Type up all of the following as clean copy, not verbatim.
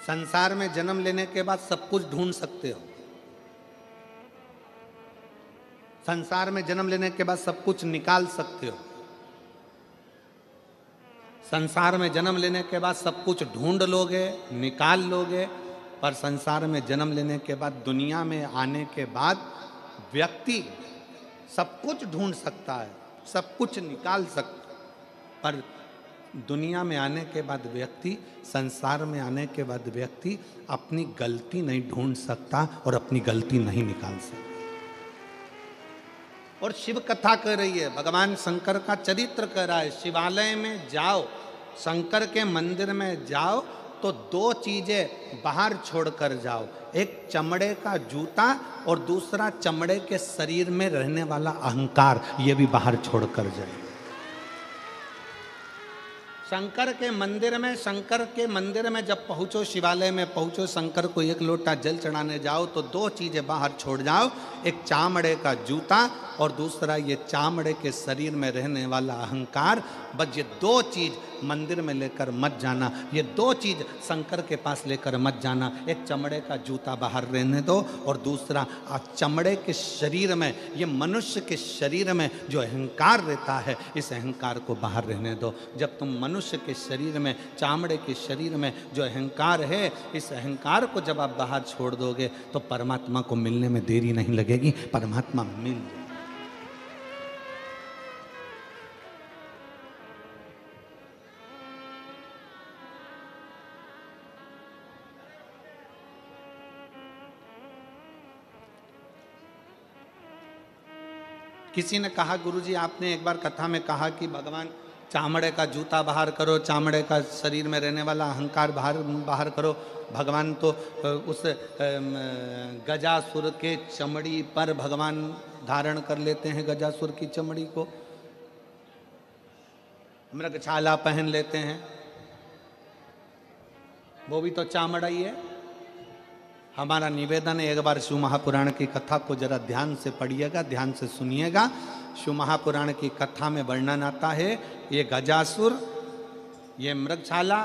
संसार में जन्म लेने के बाद सब कुछ ढूंढ सकते हो। संसार में जन्म लेने के बाद सब कुछ निकाल सकते हो। संसार में जन्म लेने के बाद सब कुछ ढूंढ लोगे, निकाल लोगे, पर संसार में जन्म लेने के बाद, दुनिया में आने के बाद व्यक्ति सब कुछ ढूंढ सकता है, सब कुछ निकाल सकता है, पर दुनिया में आने के बाद व्यक्ति, संसार में आने के बाद व्यक्ति अपनी गलती नहीं ढूंढ सकता और अपनी गलती नहीं निकाल सकता। और शिव कथा कह रही है, भगवान शंकर का चरित्र कह रहा है। शिवालय में जाओ, शंकर के मंदिर में जाओ तो दो चीजें बाहर छोड़कर जाओ, एक चमड़े का जूता और दूसरा चमड़े के शरीर में रहने वाला अहंकार, ये भी बाहर छोड़कर जाए। शंकर के मंदिर में जब पहुंचो, शिवालय में पहुंचो, शंकर को एक लोटा जल चढ़ाने जाओ तो दो चीजें बाहर छोड़ जाओ, एक चामड़े का जूता और दूसरा ये चामड़े के शरीर में रहने वाला अहंकार। बस ये दो चीज मंदिर में लेकर मत जाना, ये दो चीज शंकर के पास लेकर मत जाना। एक चमड़े का जूता बाहर रहने दो और दूसरा चमड़े के शरीर में, ये मनुष्य के शरीर में जो अहंकार रहता है, इस अहंकार को बाहर रहने दो। जब तुम मनुष्य के शरीर में, चामड़े के शरीर में जो अहंकार है, इस अहंकार को जब आप बाहर छोड़ दोगे तो परमात्मा को मिलने में देरी नहीं लगेगी, परमात्मा मिल जाएगा। किसी ने कहा, गुरुजी आपने एक बार कथा में कहा कि भगवान चामड़े का जूता बाहर करो, चामड़े का शरीर में रहने वाला अहंकार बाहर करो। भगवान तो उस गजासुर के चमड़ी पर भगवान धारण कर लेते हैं, गजासुर की चमड़ी को मृगछाला पहन लेते हैं, वो भी तो चामड़ा ही है। हमारा निवेदन है, एक बार शिव महापुराण की कथा को जरा ध्यान से पढ़िएगा, ध्यान से सुनिएगा। शिव महापुराण की कथा में वर्णन आता है, ये गजासुर, ये मृगछाला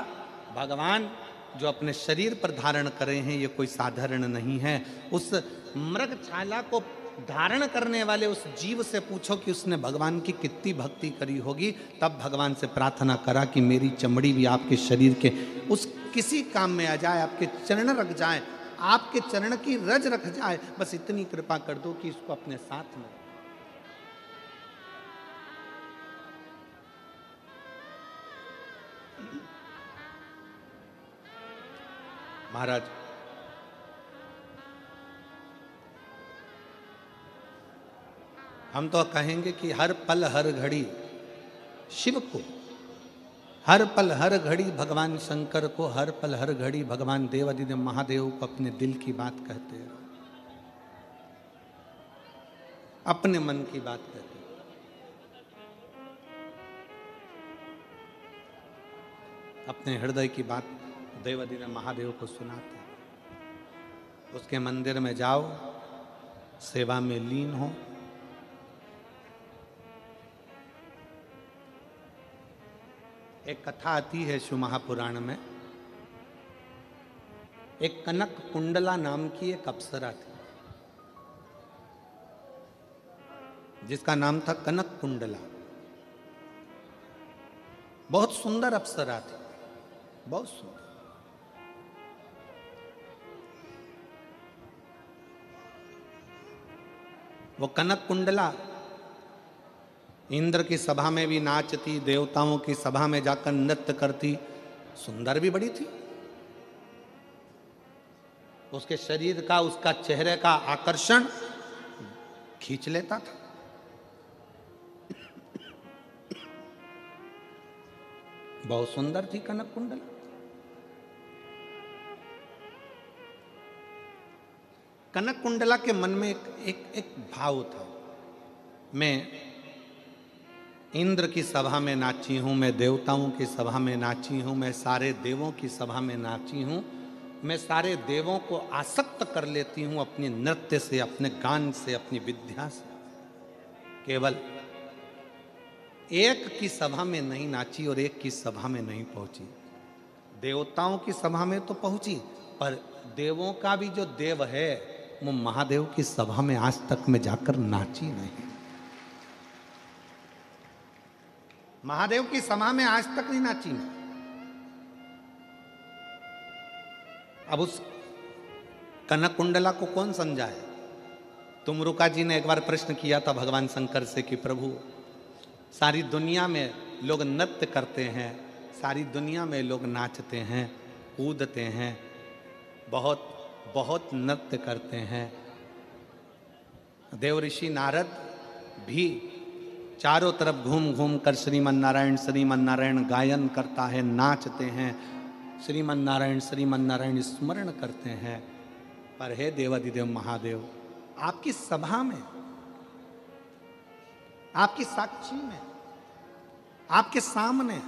भगवान जो अपने शरीर पर धारण करे हैं, ये कोई साधारण नहीं है। उस मृगछाला को धारण करने वाले उस जीव से पूछो कि उसने भगवान की कितनी भक्ति करी होगी। तब भगवान से प्रार्थना करा कि मेरी चमड़ी भी आपके शरीर के उस किसी काम में आ जाए, आपके चरण रख जाए, आपके चरण की रज रख जाए, बस इतनी कृपा कर दो कि इसको अपने साथ में। महाराज, हम तो कहेंगे कि हर पल हर घड़ी शिव को, हर पल हर घड़ी भगवान शंकर को, हर पल हर घड़ी भगवान देवादिदेव महादेव को अपने दिल की बात कहते हैं, अपने मन की बात कहते हैं। अपने हृदय की बात देवादिदेव महादेव को सुनाते हैं। उसके मंदिर में जाओ, सेवा में लीन हो। एक कथा आती है शिव महापुराण में, एक कनक कुंडला नाम की एक अप्सरा थी, जिसका नाम था कनक कुंडला। बहुत सुंदर अप्सरा थी, बहुत सुंदर। वो कनक कुंडला इंद्र की सभा में भी नाचती, देवताओं की सभा में जाकर नृत्य करती, सुंदर भी बड़ी थी। उसके शरीर का, उसका चेहरे का आकर्षण खींच लेता था। बहुत सुंदर थी कनक कुंडला। कनक कुंडला के मन में एक भाव था, मैं इंद्र की सभा में नाची हूँ, मैं देवताओं की सभा में नाची हूँ, मैं सारे देवों की सभा में नाची हूँ, मैं सारे देवों को आसक्त कर लेती हूँ अपने नृत्य से, अपने गान से, अपनी विद्या से। केवल एक की सभा में नहीं नाची और एक की सभा में नहीं पहुंची, देवताओं की सभा में तो पहुंची, पर देवों का भी जो देव है वो महादेव की सभा में आज तक में जाकर नाची नहीं। महादेव की सभा में आज तक नहीं नाची मैं। अब उस कनक कुंडला को कौन समझाए? तुमरुका जी ने एक बार प्रश्न किया था भगवान शंकर से कि प्रभु, सारी दुनिया में लोग नृत्य करते हैं, सारी दुनिया में लोग नाचते हैं, कूदते हैं, बहुत बहुत नृत्य करते हैं। देव ऋषि नारद भी चारों तरफ घूम घूम कर श्रीमन नारायण गायन करता है, नाचते हैं, श्रीमन नारायण स्मरण करते हैं। पर हे देवाधिदेव महादेव, आपकी सभा में, आपकी साक्षी में, आपके सामने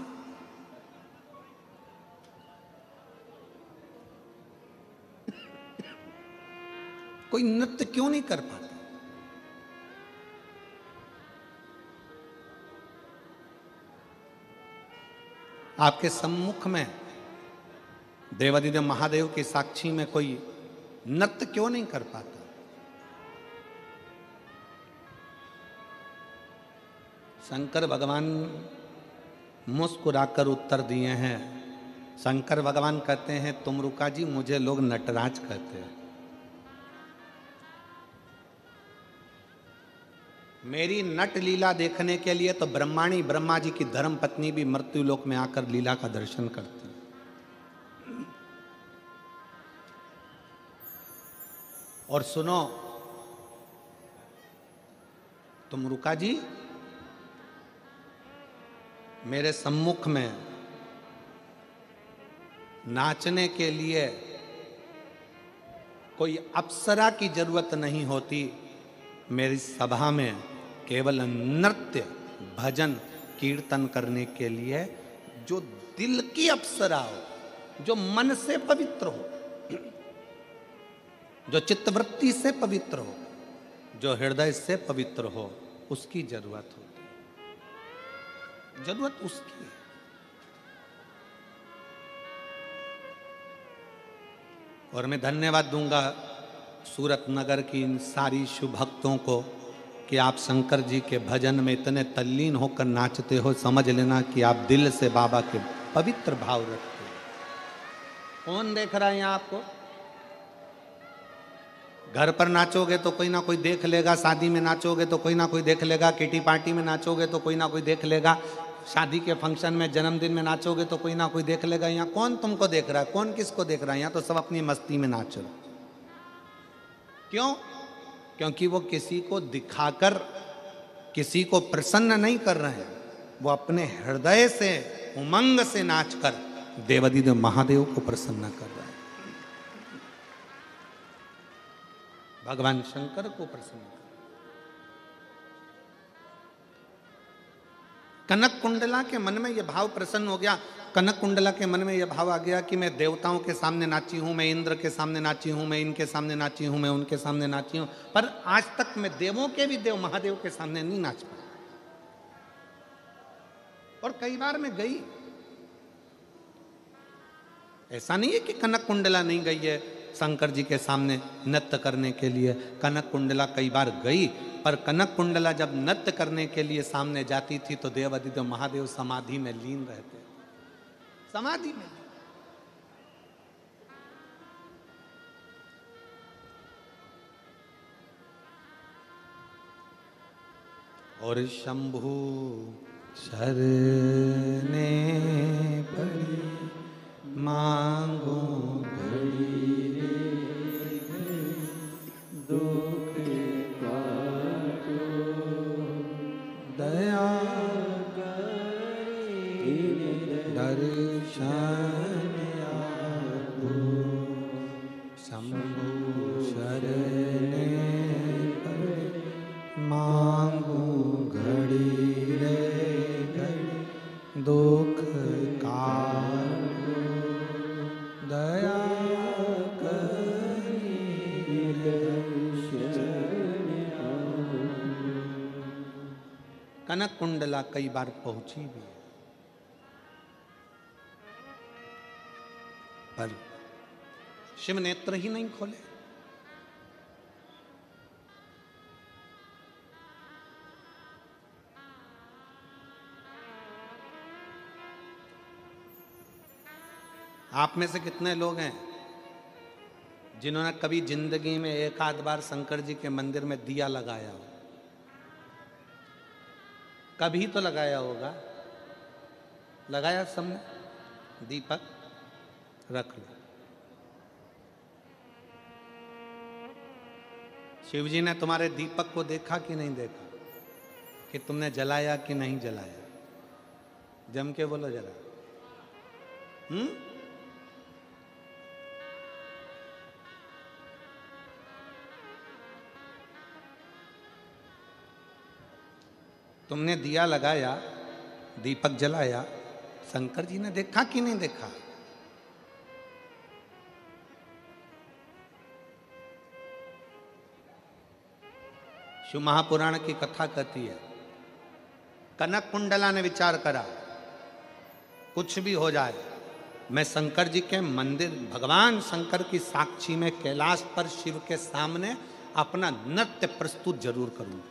कोई नृत्य क्यों नहीं कर पाता? आपके सम्मुख में देवाधिदेव महादेव की साक्षी में कोई नृत्य क्यों नहीं कर पाता? शंकर भगवान मुस्कुराकर उत्तर दिए हैं। शंकर भगवान कहते हैं, तुमरुका जी, मुझे लोग नटराज कहते हैं। मेरी नट लीला देखने के लिए तो ब्रह्माणी ब्रह्मा जी की धर्म पत्नी भी मृत्यु लोक में आकर लीला का दर्शन करती है। और सुनो तुमरुका जी, मेरे सम्मुख में नाचने के लिए कोई अप्सरा की जरूरत नहीं होती। मेरी सभा में केवल नृत्य, भजन, कीर्तन करने के लिए जो दिल की अप्सरा हो, जो मन से पवित्र हो, जो चित्तवृत्ति से पवित्र हो, जो हृदय से पवित्र हो, उसकी जरूरत होती है। जरूरत उसकी है। और मैं धन्यवाद दूंगा सूरत नगर की इन सारी शुभ भक्तों को कि आप शंकर जी के भजन में इतने तल्लीन होकर नाचते हो। समझ लेना कि आप दिल से बाबा के पवित्र भाव रखते हो। कौन देख रहा है यहाँ आपको? घर पर नाचोगे तो कोई ना कोई देख लेगा, शादी में नाचोगे तो कोई ना कोई देख लेगा, किटी पार्टी में नाचोगे तो कोई ना कोई देख लेगा, शादी के फंक्शन में, जन्मदिन में नाचोगे तो कोई ना कोई देख लेगा। यहाँ कौन तुमको देख रहा है? कौन किसको देख रहा है? यहाँ तो सब अपनी मस्ती में नाच रहे। क्यों? क्योंकि वो किसी को दिखाकर किसी को प्रसन्न नहीं कर रहे हैं, वो अपने हृदय से, उमंग से नाचकर देवाधिदेव महादेव को प्रसन्न कर रहे हैं, भगवान शंकर को प्रसन्न कर। कनक कुंडला के मन में यह भाव प्रसन्न हो गया। कनक कुंडला के मन में यह भाव आ गया कि मैं देवताओं के सामने नाची हूं, मैं इंद्र के सामने नाची हूं, मैं इनके सामने नाची हूं, मैं उनके सामने नाची हूं, पर आज तक मैं देवों के भी देव महादेव के सामने नहीं नाच पाया। और कई बार मैं गई, ऐसा नहीं है कि कनक कुंडला नहीं गई है शंकर जी के सामने नृत्य करने के लिए। कनक कुंडला कई बार गई, पर कनक कुंडला जब नृत्य करने के लिए सामने जाती थी तो देवाधिदेव महादेव समाधि में लीन रहते, समाधि में। और शंभु शरणे पड़ी मांगो घड़ी रे, दुख काटो दया करी दर्शन आपो। शंभु शरणे पड़ी मांगो घड़ी रे घड़ी, दुख काटो दया करी दर्शन आपो। कनक कुंडला कई बार पहुंची भी है। पर शिव नेत्र ही नहीं खोले। आप में से कितने लोग हैं जिन्होंने कभी जिंदगी में एक आध बार शंकर जी के मंदिर में दिया लगाया हो? कभी तो लगाया होगा। लगाया सबने? दीपक रख लो। शिव जी ने तुम्हारे दीपक को देखा कि नहीं देखा, कि तुमने जलाया कि नहीं जलाया? जम के बोलो जरा। तुमने दिया लगाया, दीपक जलाया, शंकर जी ने देखा कि नहीं देखा? शिव महापुराण की कथा कहती है, कनक कुंडला ने विचार करा, कुछ भी हो जाए मैं शंकर जी के मंदिर, भगवान शंकर की साक्षी में कैलाश पर शिव के सामने अपना नृत्य प्रस्तुत जरूर करूंगा,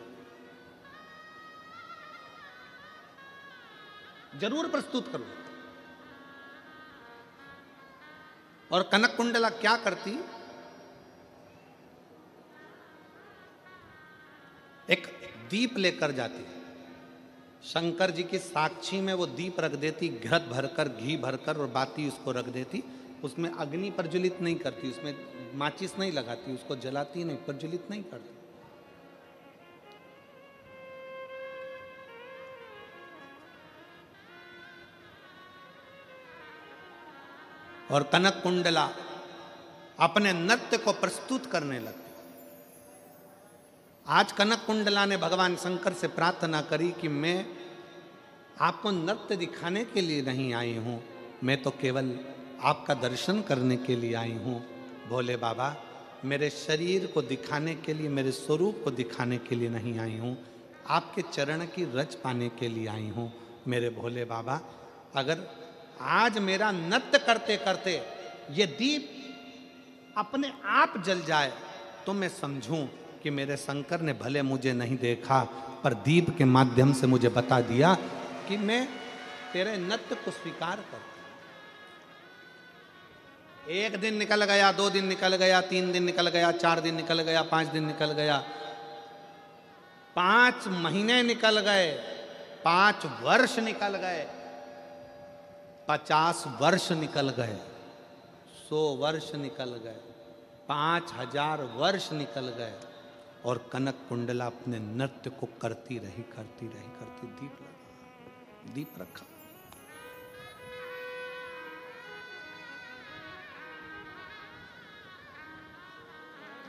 जरूर प्रस्तुत करूंगा। और कनक कुंडला क्या करती? एक दीप लेकर जाती, शंकर जी की साक्षी में वो दीप रख देती, घृत भरकर, घी भरकर, और बाती उसको रख देती। उसमें अग्नि प्रज्वलित नहीं करती, उसमें माचिस नहीं लगाती, उसको जलाती नहीं, प्रज्वलित नहीं करती। और कनक कुंडला अपने नृत्य को प्रस्तुत करने लगती। आज कनक कुंडला ने भगवान शंकर से प्रार्थना करी कि मैं आपको नृत्य दिखाने के लिए नहीं आई हूं, मैं तो केवल आपका दर्शन करने के लिए आई हूं। भोले बाबा, मेरे शरीर को दिखाने के लिए, मेरे स्वरूप को दिखाने के लिए नहीं आई हूं, आपके चरण की रज पाने के लिए आई हूं। मेरे भोले बाबा, अगर आज मेरा नृत्य करते करते ये दीप अपने आप जल जाए तो मैं समझूं कि मेरे शंकर ने भले मुझे नहीं देखा, पर दीप के माध्यम से मुझे बता दिया कि मैं तेरे नृत्य को स्वीकार करता। एक दिन निकल गया, 2 दिन निकल गया, 3 दिन निकल गया, 4 दिन निकल गया, 5 दिन निकल गया, 5 महीने निकल गए, 5 वर्ष निकल गए, 50 वर्ष निकल गए, 100 वर्ष निकल गए, 5000 वर्ष निकल गए, और कनक कुंडला अपने नृत्य को करती रही, करती रही, करती। दीप लगा, दीप रखा।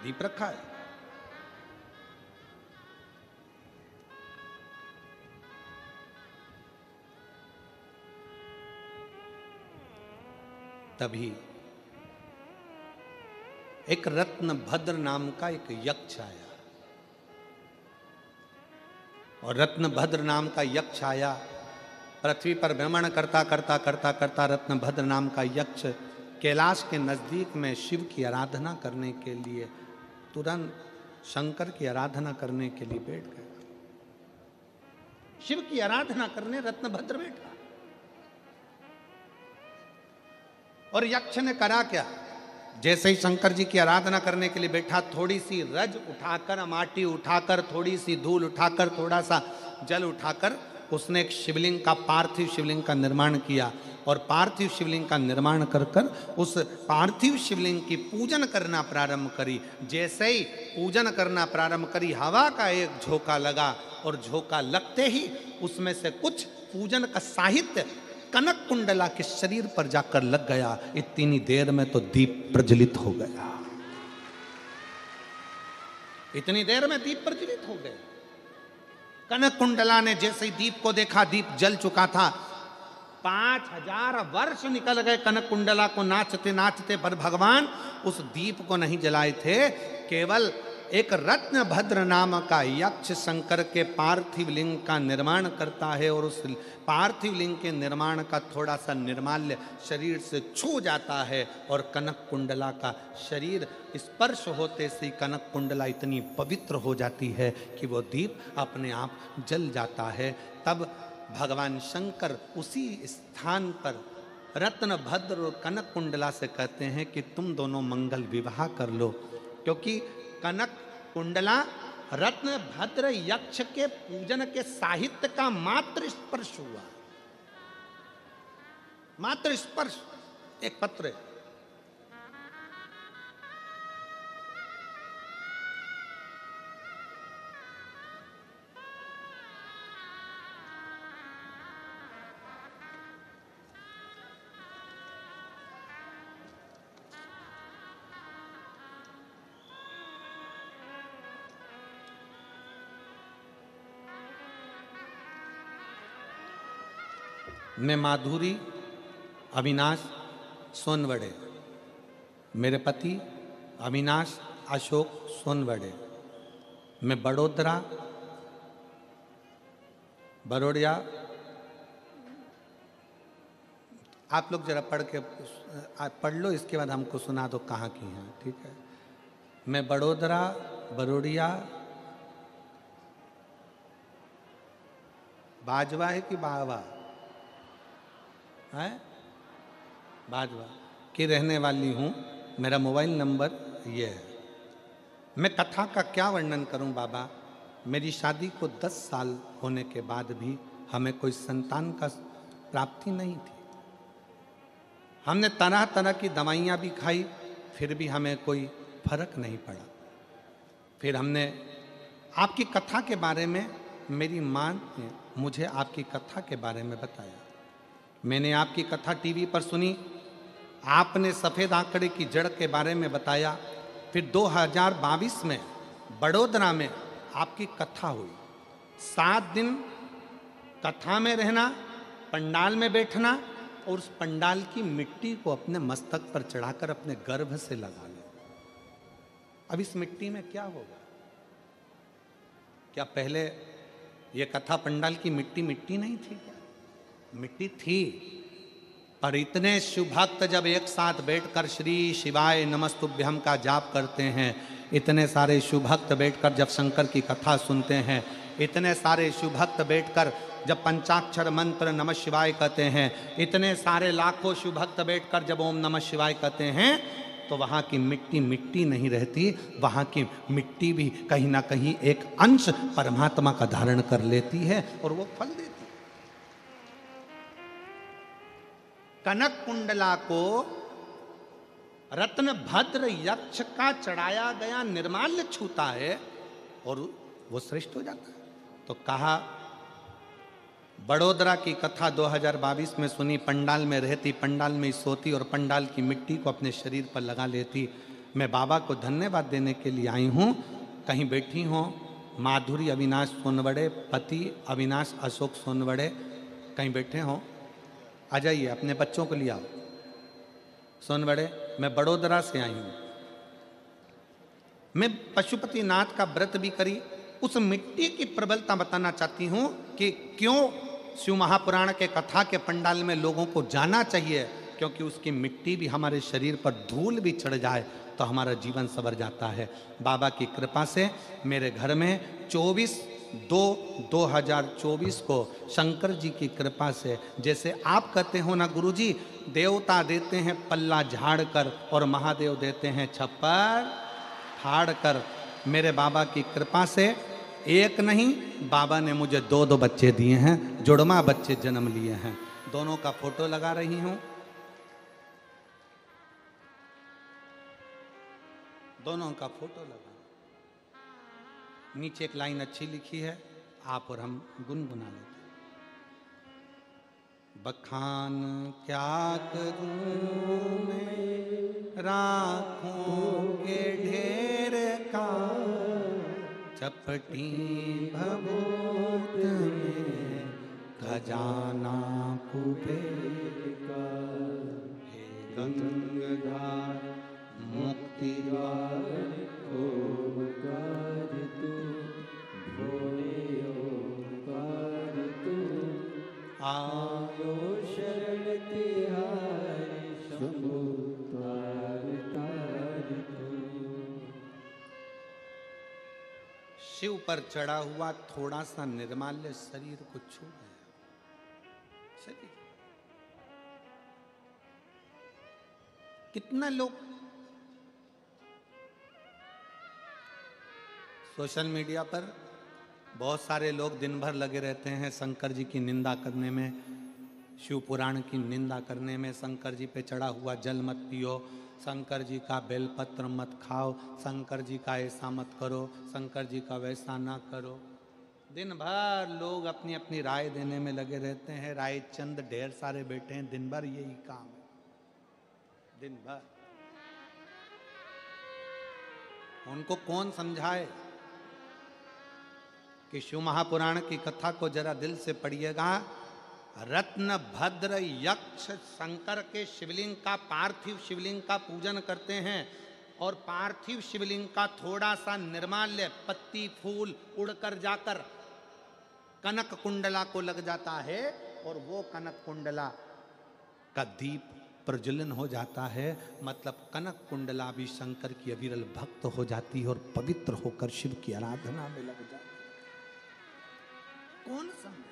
दीप रखा है। तभी एक रत्नभद्र नाम का एक यक्ष आया, और रत्नभद्र नाम का यक्ष आया, पृथ्वी पर भ्रमण करता करता करता करता रत्नभद्र नाम का यक्ष कैलाश के नजदीक में शिव की आराधना करने के लिए, तुरंत शंकर की आराधना करने के लिए बैठ गया। शिव की आराधना करने रत्नभद्र बैठा, और यक्ष ने करा क्या? जैसे ही शंकर जी की आराधना करने के लिए बैठा, थोड़ी सी रज उठाकर, माटी उठाकर, थोड़ी सी धूल उठाकर, थोड़ा सा जल उठाकर उसने एक शिवलिंग का, पार्थिव शिवलिंग का निर्माण किया, और पार्थिव शिवलिंग का निर्माण कर कर उस पार्थिव शिवलिंग की पूजन करना प्रारंभ करी। जैसे ही पूजन करना प्रारंभ करी, हवा का एक झोंका लगा, और झोंका लगते ही उसमें से कुछ पूजन का साहित्य कनक कुंडला के शरीर पर जाकर लग गया। इतनी देर में तो दीप प्रज्वलित हो गया, इतनी देर में दीप प्रज्वलित हो गए। कनक कुंडला ने जैसे ही दीप को देखा, दीप जल चुका था। 5000 वर्ष निकल गए कनक कुंडला को नाचते नाचते, पर भगवान उस दीप को नहीं जलाए थे, केवल एक रत्नभद्र नाम का यक्ष शंकर के पार्थिव लिंग का निर्माण करता है और उस पार्थिव लिंग के निर्माण का थोड़ा सा निर्माल्य शरीर से छू जाता है और कनक कुंडला का शरीर स्पर्श होते से कनक कुंडला इतनी पवित्र हो जाती है कि वो दीप अपने आप जल जाता है। तब भगवान शंकर उसी स्थान पर रत्नभद्र और कनक कुंडला से कहते हैं कि तुम दोनों मंगल विवाह कर लो, क्योंकि कनक कुंडला रत्नभद्र यक्ष के पूजन के साहित्य का मात्र स्पर्श हुआ, मात्र स्पर्श। एक पत्र है, मैं माधुरी अविनाश सोनवड़े, मेरे पति अविनाश अशोक सोनवड़े, मैं बड़ोड़िया। आप लोग जरा पढ़ लो, इसके बाद हमको सुना दो कहाँ की हैं, ठीक है। मैं बड़ोड़िया बाजवा है कि बावा है, बाजवा की रहने वाली हूँ। मेरा मोबाइल नंबर ये है। मैं कथा का क्या वर्णन करूं बाबा। मेरी शादी को 10 साल होने के बाद भी हमें कोई संतान का प्राप्ति नहीं थी। हमने तरह तरह की दवाइयाँ भी खाई, फिर भी हमें कोई फर्क नहीं पड़ा। फिर हमने आपकी कथा के बारे में, मेरी माँ ने मुझे आपकी कथा के बारे में बताया। मैंने आपकी कथा टीवी पर सुनी, आपने सफ़ेद आंकड़े की जड़ के बारे में बताया। फिर 2022 में बड़ोदरा में आपकी कथा हुई। 7 दिन कथा में रहना, पंडाल में बैठना और उस पंडाल की मिट्टी को अपने मस्तक पर चढ़ाकर अपने गर्भ से लगा लो। अब इस मिट्टी में क्या होगा? क्या पहले ये कथा पंडाल की मिट्टी नहीं थी क्या? मिट्टी थी, पर इतने शुभ भक्त जब एक साथ बैठकर श्री शिवाय नमस्तुभ्यम का जाप करते हैं, इतने सारे शुभ भक्त बैठकर जब शंकर की कथा सुनते हैं, इतने सारे शुभ भक्त बैठकर जब पंचाक्षर मंत्र नमः शिवाय कहते हैं, इतने सारे लाखों शुभ भक्त बैठकर जब ओम नमः शिवाय कहते हैं, तो वहाँ की मिट्टी नहीं रहती। वहाँ की मिट्टी भी कहीं ना कहीं एक अंश परमात्मा का धारण कर लेती है और वो फल देती है। कनक कुंडला को रत्नभद्र यक्ष का चढ़ाया गया निर्माल्य छूता है और वो श्रेष्ठ हो जाता है। तो कहा, बड़ोदरा की कथा 2022 में सुनी, पंडाल में रहती, पंडाल में सोती और पंडाल की मिट्टी को अपने शरीर पर लगा लेती। मैं बाबा को धन्यवाद देने के लिए आई हूँ। कहीं बैठी हो माधुरी अविनाश सोनवड़े, पति अविनाश अशोक सोनवड़े, कहीं बैठे हो, आ जाइए, अपने बच्चों को ले आओ। सोनवड़े, मैं बड़ोदरा से आई हूँ। मैं पशुपतिनाथ का व्रत भी करी। उस मिट्टी की प्रबलता बताना चाहती हूँ कि क्यों शिव महापुराण के कथा के पंडाल में लोगों को जाना चाहिए, क्योंकि उसकी मिट्टी भी हमारे शरीर पर धूल भी चढ़ जाए तो हमारा जीवन संवर जाता है। बाबा की कृपा से मेरे घर में 24/2/2024 को शंकर जी की कृपा से, जैसे आप कहते हो ना गुरुजी, देवता देते हैं पल्ला झाड़ कर और महादेव देते हैं छप्पर फाड़ कर, मेरे बाबा की कृपा से एक नहीं, बाबा ने मुझे 2 बच्चे दिए हैं, जुड़वा बच्चे जन्म लिए हैं। दोनों का फोटो लगा रही हूं, दोनों का फोटो लगा। नीचे एक लाइन अच्छी लिखी है, आप और हम गुनगुना लेते। बखान क्या करूं मैं राखों के ढेर का, चपटी भभूत में खजाना कुबेर का। हे गंगाधार मुक्ति द्वार खोल का, शिव पर चढ़ा हुआ थोड़ा सा निर्माल्य शरीर को छू गया। शरीर कितना लोग सोशल मीडिया पर बहुत सारे लोग दिन भर लगे रहते हैं शंकर जी की निंदा करने में, शिव पुराण की निंदा करने में, शंकर जी पे चढ़ा हुआ जल मत पियो, शंकर जी का बेलपत्र मत खाओ, शंकर जी का ऐसा मत करो, शंकर जी का वैसा ना करो। दिन भर लोग अपनी अपनी राय देने में लगे रहते हैं। राय चंद ढेर सारे बैठे हैं, दिन भर यही काम है, दिन भर। उनको कौन समझाए कि शिव महापुराण की कथा को जरा दिल से पढ़िएगा। रत्न भद्र यक्ष शंकर के शिवलिंग का, पार्थिव शिवलिंग का पूजन करते हैं और पार्थिव शिवलिंग का थोड़ा सा निर्माल्य पत्ती फूल उड़कर जाकर कनक कुंडला को लग जाता है और वो कनक कुंडला का दीप प्रज्वलन हो जाता है। मतलब कनक कुंडला भी शंकर की अविरल भक्त हो जाती है और पवित्र होकर शिव की आराधना में लग जाती है। कौन समझा?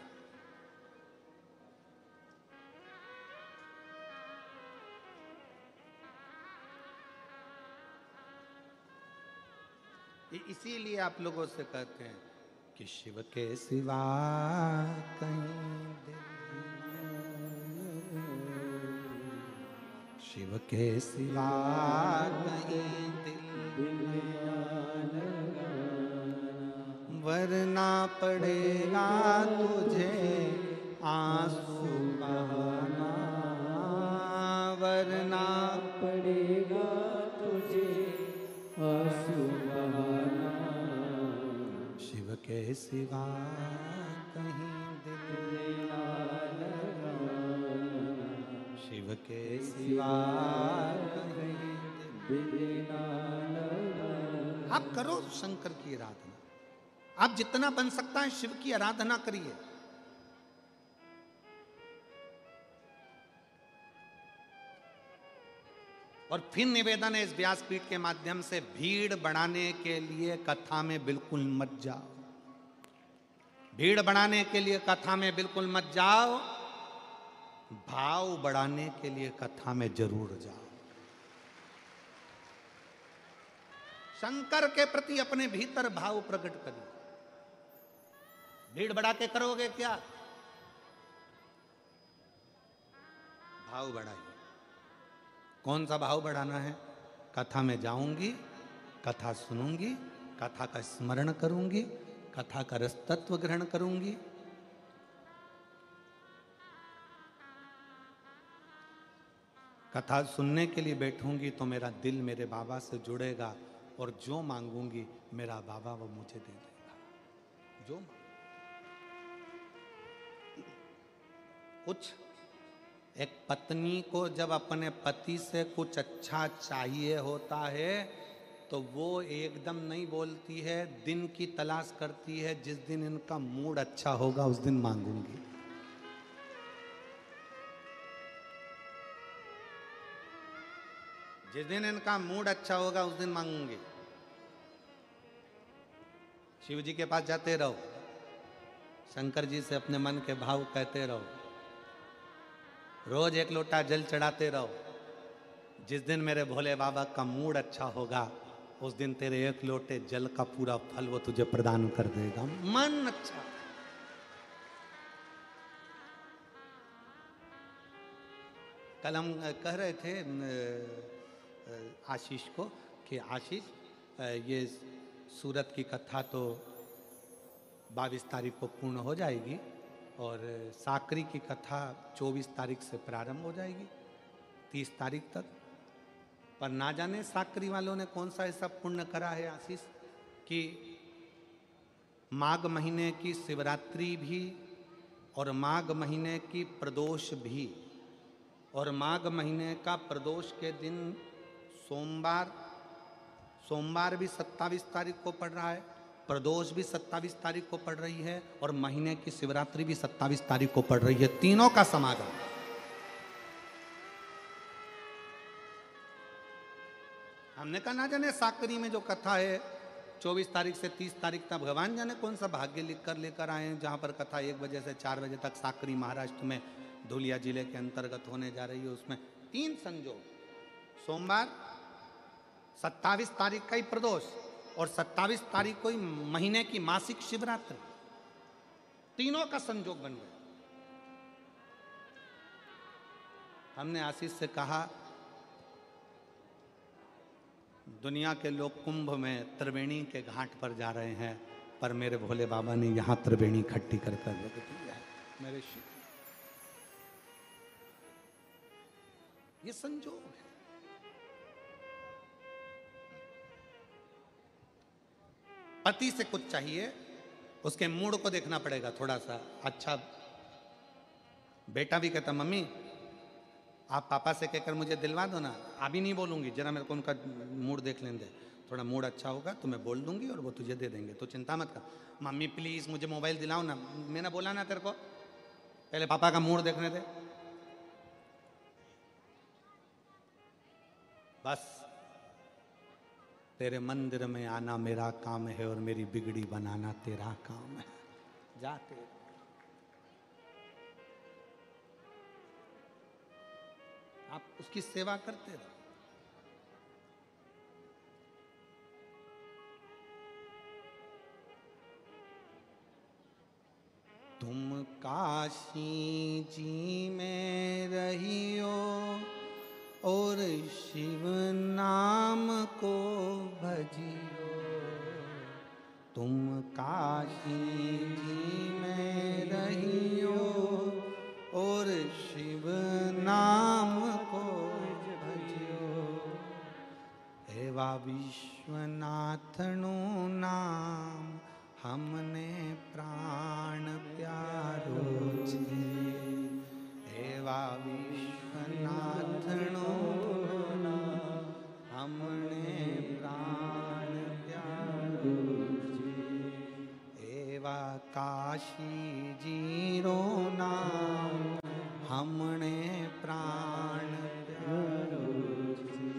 इसीलिए आप लोगों से कहते हैं कि शिव के सिवा कहीं दिल, शिव के सिवा कहीं दिल वरना पड़ेगा तुझे आंसू बहाना, वरना पड़ेगा तुझे आंसू बहाना। शिव के सिवा कहीं दिल ना लगाना, शिव के सिवा कहीं दिल ना लगाना। आप करो शंकर की आराधना, आप जितना बन सकता है शिव की आराधना करिए। और फिर निवेदन है इस व्यासपीठ के माध्यम से, भीड़ बढ़ाने के लिए कथा में बिल्कुल मत जाओ, भीड़ बढ़ाने के लिए कथा में बिल्कुल मत जाओ, भाव बढ़ाने के लिए कथा में जरूर जाओ। शंकर के प्रति अपने भीतर भाव प्रकट करिए। भीड़ बढ़ा के करोगे क्या? भाव बढ़ाइए। कौन सा भाव बढ़ाना है? कथा में जाऊंगी, कथा सुनूंगी, कथा का स्मरण करूंगी, कथा का रस तत्व ग्रहण करूंगी। कथा सुनने के लिए बैठूंगी तो मेरा दिल मेरे बाबा से जुड़ेगा और जो मांगूंगी मेरा बाबा वो मुझे दे देगा। जो कुछ एक पत्नी को जब अपने पति से कुछ अच्छा चाहिए होता है तो वो एकदम नहीं बोलती है, दिन की तलाश करती है, जिस दिन इनका मूड अच्छा होगा उस दिन मांगूंगी। जिस दिन इनका मूड अच्छा होगा उस दिन मांगूंगी। शिव जी के पास जाते रहो, शंकर जी से अपने मन के भाव कहते रहो, रोज एक लोटा जल चढ़ाते रहो। जिस दिन मेरे भोले बाबा का मूड अच्छा होगा उस दिन तेरे एक लोटे जल का पूरा फल वो तुझे प्रदान कर देगा। मन अच्छा। कल हम कह रहे थे आशीष को कि आशीष, ये सूरत की कथा तो 22 तारीख को पूर्ण हो जाएगी और साकरी की कथा 24 तारीख से प्रारंभ हो जाएगी 30 तारीख तक। पर ना जाने साकरी वालों ने कौन सा ऐसा पुण्य करा है आशीष कि माघ महीने की शिवरात्रि भी और माघ महीने की प्रदोष भी, और माघ महीने का प्रदोष के दिन सोमवार भी 27 तारीख को पड़ रहा है, प्रदोष भी 27 तारीख को पड़ रही है और महीने की शिवरात्रि भी 27 तारीख को पड़ रही है। तीनों का समागम। हमने कहा ना जाने साकरी में जो कथा है 24 तारीख से 30 तारीख तक भगवान जाने कौन सा भाग्य लिख कर लेकर आए हैं, जहाँ पर कथा 1 बजे से 4 बजे तक साकरी महाराष्ट्र में धुलिया जिले के अंतर्गत होने जा रही है। उसमें 3 संजोग, सोमवार, 27 तारीख का ही प्रदोष और 27 तारीख को ही महीने की मासिक शिवरात्रि, तीनों का संजोग बन गया। हमने आशीष से कहा दुनिया के लोग कुंभ में त्रिवेणी के घाट पर जा रहे हैं, पर मेरे भोले बाबा ने यहां त्रिवेणी इकट्ठी कर रख दी है। मेरे शिव, ये संजोग है। पति से कुछ चाहिए, उसके मूड को देखना पड़ेगा थोड़ा सा। अच्छा, बेटा भी कहता मम्मी आप पापा से कहकर मुझे दिलवा दो ना। अभी नहीं बोलूंगी, जरा मेरे को उनका मूड देख लेने दे, थोड़ा मूड अच्छा होगा तो मैं बोल दूंगी और वो तुझे दे देंगे, तो चिंता मत कर। मम्मी प्लीज मुझे मोबाइल दिलाओ ना। मैंने बोला ना तेरे को, पहले पापा का मूड देखने दे। बस तेरे मंदिर में आना मेरा काम है और मेरी बिगड़ी बनाना तेरा काम है। जाते आप उसकी सेवा करते रहो। तुम काशी जी में रहियो और शिव नाम को भजियो। तुम काशी जी में रहियो और शिव नाम को भजियो। एवा विश्वनाथनु नाम हमने प्राण प्यारो छे। एवा विश्वनाथनु नाम हमने प्राण प्यारो छे। एवा काशी जीरो नाम हमने प्राण प्यारो छे।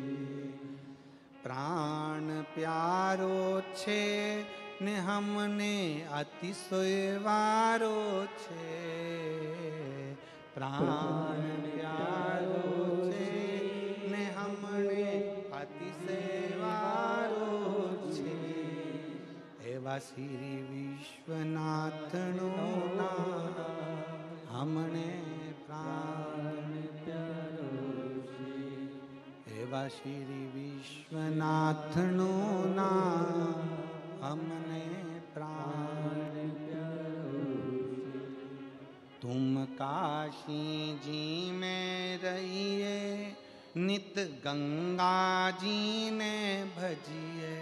प्राण प्यारो छे ने हमने अतिशय वारो छे। प्राण प्यारो छे ने हमने अतिशय वारो छे। एवा श्री विश्वनाथनु नाम हमने प्राण प्यारो छे। एवा श्री विश्वनाथनु नाम हमने प्राण प्यारो छे। तुम काशी जी में रहिए नित गंगा जी ने भजिए।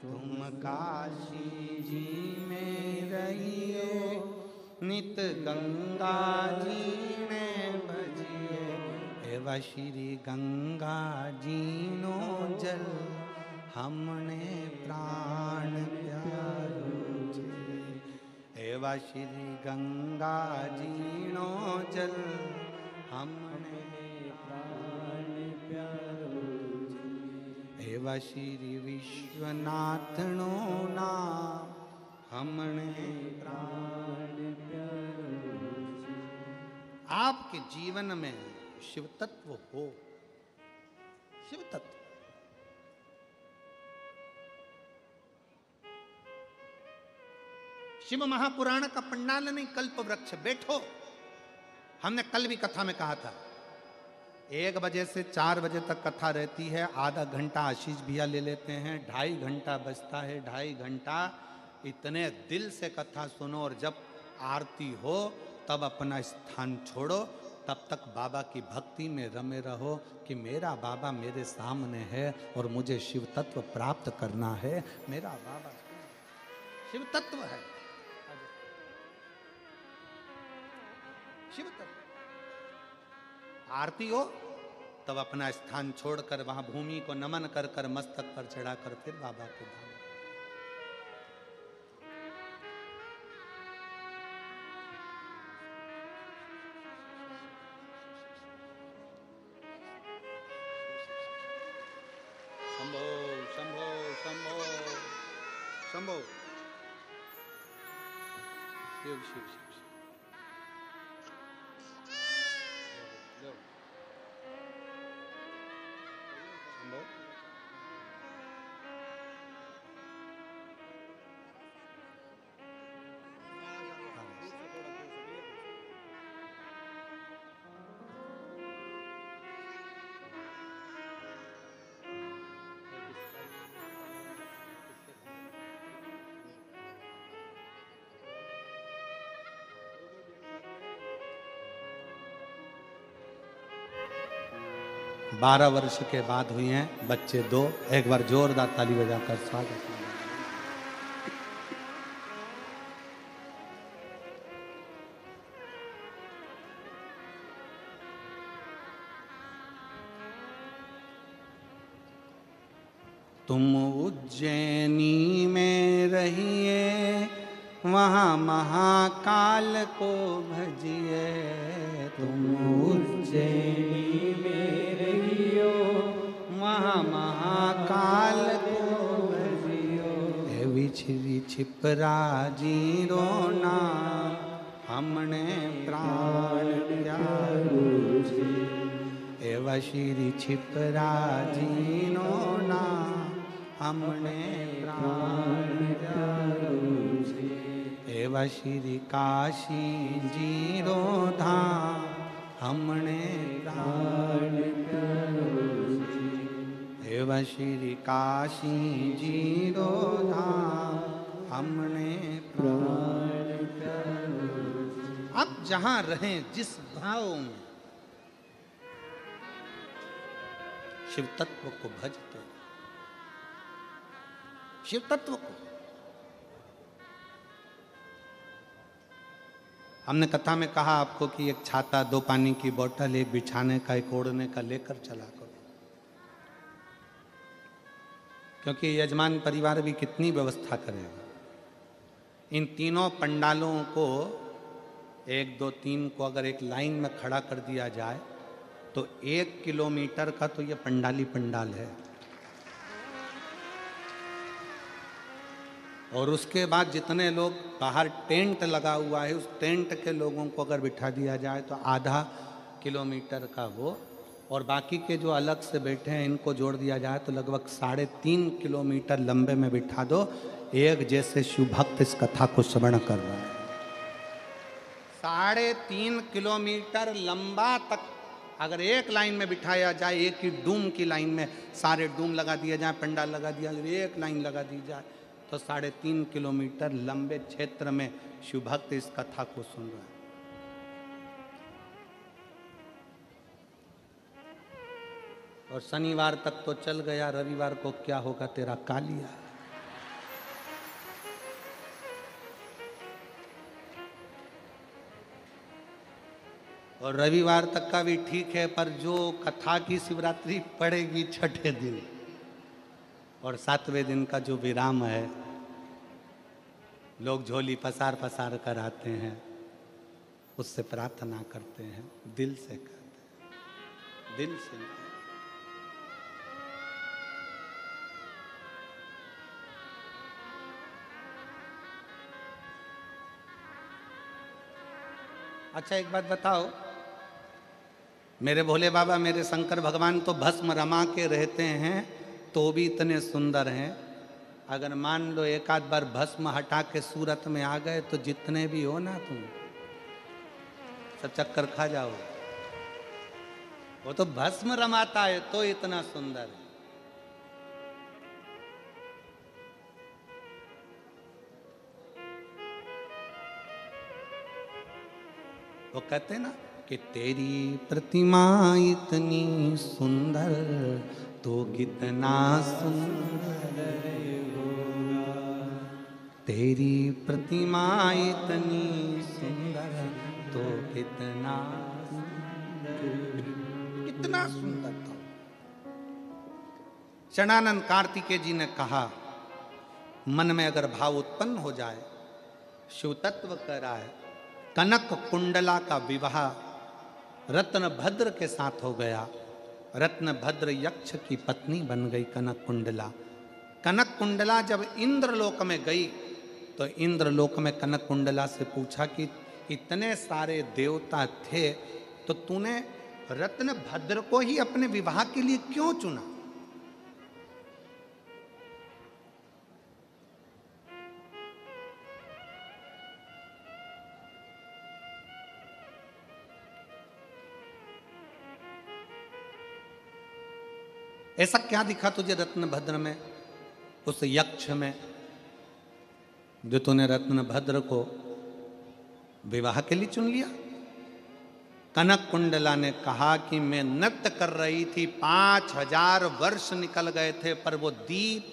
तुम काशी जी में रहिए नित गंगा जी ने भजिए। एवा श्री गंगा जी नो जल हमने प्राण प्यारो छे। एवा श्री गंगा जी नो जल हमने प्राण प्यारो छे। एवा श्री विश्वनाथनो नाम हमने प्राण प्यारो छे। आपके जीवन में शिव तत्व हो, शिव तत्व। शिव महापुराण का पंडाल नहीं, कल्प वृक्ष बैठो। हमने कल भी कथा में कहा था 1 बजे से 4 बजे तक कथा रहती है। आधा घंटा आशीष भैया ले लेते हैं, 2.5 घंटा बजता है। 2.5 घंटा इतने दिल से कथा सुनो और जब आरती हो तब अपना स्थान छोड़ो। तब तक बाबा की भक्ति में रमे रहो कि मेरा बाबा मेरे सामने है और मुझे शिव तत्व प्राप्त करना है। मेरा बाबा शिव तत्व है, शिव तत्व। आरती हो तब अपना स्थान छोड़कर वहां भूमि को नमन कर कर मस्तक पर चढ़ाकर फिर बाबा के धाम। शंभो शंभो शंभो शंभो शिव शिव शिव शिव शंभो 12 वर्ष के बाद हुई हैं बच्चे 2। एक बार जोरदार ताली बजाकर स्वागत। तुम उज्जैनी में रहिए, वहाँ महाकाल को भजिए। तुम उज्जैनी में रहियो, वहाँ महाकाल को भजियो। हे विछरी छिपरा जीरोना, हमने प्राण त्यागो जी। हे वशिरी छिपरा जीरोना, हमने प्राण त्यागो जी। हे वशिरी काशी जीरो धाम, हमने प्राण त्यागो जी। हे वशिरी काशी जीरो धाम, हमने प्राण त्यागो जी। अब जहाँ रहें जिस भाव में, शिव तत्व को भजते, शिव तत्व को। हमने कथा में कहा आपको कि एक छाता, 2 पानी की बोतल, एक बिछाने का, एक ओढ़ने का लेकर चला करो, क्योंकि यजमान परिवार भी कितनी व्यवस्था करेगा। इन तीनों पंडालों को 1 2 3 को अगर एक लाइन में खड़ा कर दिया जाए तो 1 किलोमीटर का तो ये पंडाली पंडाल है। और उसके बाद जितने लोग बाहर टेंट लगा हुआ है, उस टेंट के लोगों को अगर बिठा दिया जाए तो आधा किलोमीटर का वो, और बाकी के जो अलग से बैठे हैं इनको जोड़ दिया जाए तो लगभग 3.5 किलोमीटर लंबे में बिठा दो। एक जैसे शिव भक्त इस कथा को श्रवण कर रहा है। 3.5 किलोमीटर लंबा तक अगर एक लाइन में बिठाया जाए, एक ही डूम की लाइन में सारे डूम लगा दिया जाए, पंडाल लगा दिया जाए, एक लाइन लगा दी जाए तो 3.5 किलोमीटर लंबे क्षेत्र में शिव भक्त इस कथा को सुन रहा है। और शनिवार तक तो चल गया, रविवार को क्या होगा तेरा कालिया। और रविवार तक का भी ठीक है, पर जो कथा की शिवरात्रि पड़ेगी 6ठे दिन और 7वें दिन का जो विराम है, लोग झोली पसार पसार कर आते हैं, उससे प्रार्थना करते हैं, दिल से करते हैं, दिल से। अच्छा एक बात बताओ, मेरे भोले बाबा, मेरे शंकर भगवान तो भस्म रमा के रहते हैं तो भी इतने सुंदर हैं। अगर मान लो एक आध बार भस्म हटा के सूरत में आ गए तो जितने भी हो ना तुम सब चक्कर खा जाओ। वो तो भस्म रमाता है तो इतना सुंदर है। वो कहते हैं ना कि तेरी प्रतिमा इतनी सुंदर तो कितना सुंदर होगा। तेरी प्रतिमा इतनी सुंदर तो कितना कितना सुंदर था। शरणानंद कार्तिकेय जी ने कहा, मन में अगर भाव उत्पन्न हो जाए, शिव तत्व कराए, कनक कुंडला का विवाह रत्नभद्र के साथ हो गया। रत्नभद्र यक्ष की पत्नी बन गई कनक कुंडला। कनक कुंडला जब इंद्रलोक में गई तो इंद्रलोक में कनक कुंडला से पूछा कि इतने सारे देवता थे तो तूने रत्न भद्र को ही अपने विवाह के लिए क्यों चुना? ऐसा क्या दिखा तुझे रत्नभद्र में, उस यक्ष में, जो तूने रत्नभद्र को विवाह के लिए चुन लिया? कनक कुंडला ने कहा कि मैं नृत्य कर रही थी, 5000 वर्ष निकल गए थे पर वो दीप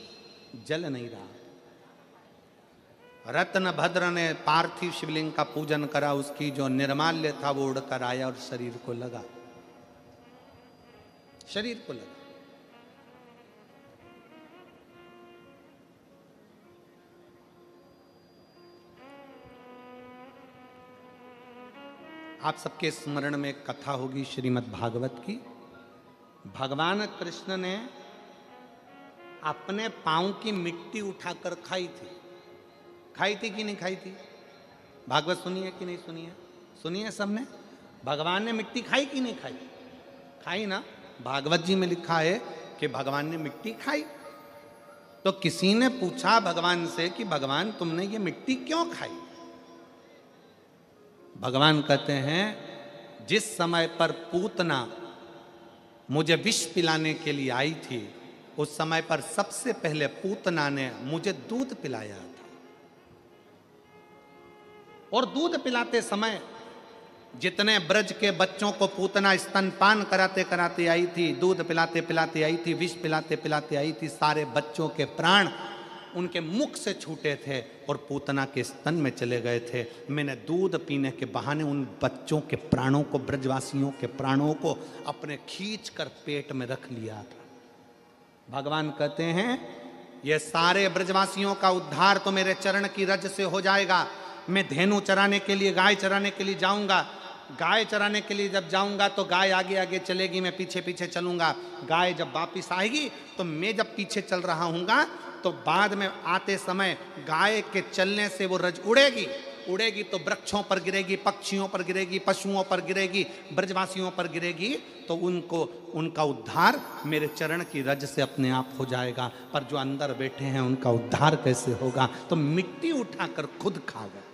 जल नहीं रहा। रत्नभद्र ने पार्थिव शिवलिंग का पूजन करा, उसकी जो निर्माल्य था वो उड़कर आया और शरीर को लगा, शरीर को लगा। आप सबके स्मरण में एक कथा होगी श्रीमद् भागवत की। भगवान कृष्ण ने अपने पांव की मिट्टी उठाकर खाई थी। खाई थी कि नहीं खाई थी? भागवत सुनिए कि नहीं सुनिए? सुनिए सबने। भगवान ने मिट्टी खाई कि नहीं खाई? खाई ना। भागवत जी में लिखा है कि भगवान ने मिट्टी खाई। तो किसी ने पूछा भगवान से कि भगवान तुमने ये मिट्टी क्यों खाई? भगवान कहते हैं जिस समय पर पूतना मुझे विष पिलाने के लिए आई थी उस समय पर सबसे पहले पूतना ने मुझे दूध पिलाया था, और दूध पिलाते समय जितने ब्रज के बच्चों को पूतना स्तनपान कराते कराते आई थी, दूध पिलाते पिलाते आई थी, विष पिलाते पिलाते आई थी, सारे बच्चों के प्राण उनके मुख से छूटे थे और पूतना के स्तन में चले गए थे। मैंने दूध पीने के बहाने उन बच्चों के प्राणों को, ब्रजवासियों के प्राणों को अपने खींच कर पेट में रख लिया था। भगवान कहते हैं ये सारे ब्रजवासियों का उद्धार तो मेरे चरण की रज से हो जाएगा। मैं धेनु चराने के लिए, गाय चराने के लिए जाऊंगा। गाय चराने के लिए जब जाऊंगा तो गाय आगे आगे चलेगी, मैं पीछे पीछे चलूंगा। गाय जब वापिस आएगी तो मैं जब पीछे चल रहा हूँगा तो बाद में आते समय गाय के चलने से वो रज उड़ेगी। उड़ेगी तो वृक्षों पर गिरेगी, पक्षियों पर गिरेगी, पशुओं पर गिरेगी, ब्रजवासियों पर गिरेगी, तो उनको, उनका उद्धार मेरे चरण की रज से अपने आप हो जाएगा। पर जो अंदर बैठे हैं उनका उद्धार कैसे होगा? तो मिट्टी उठाकर खुद खा गए।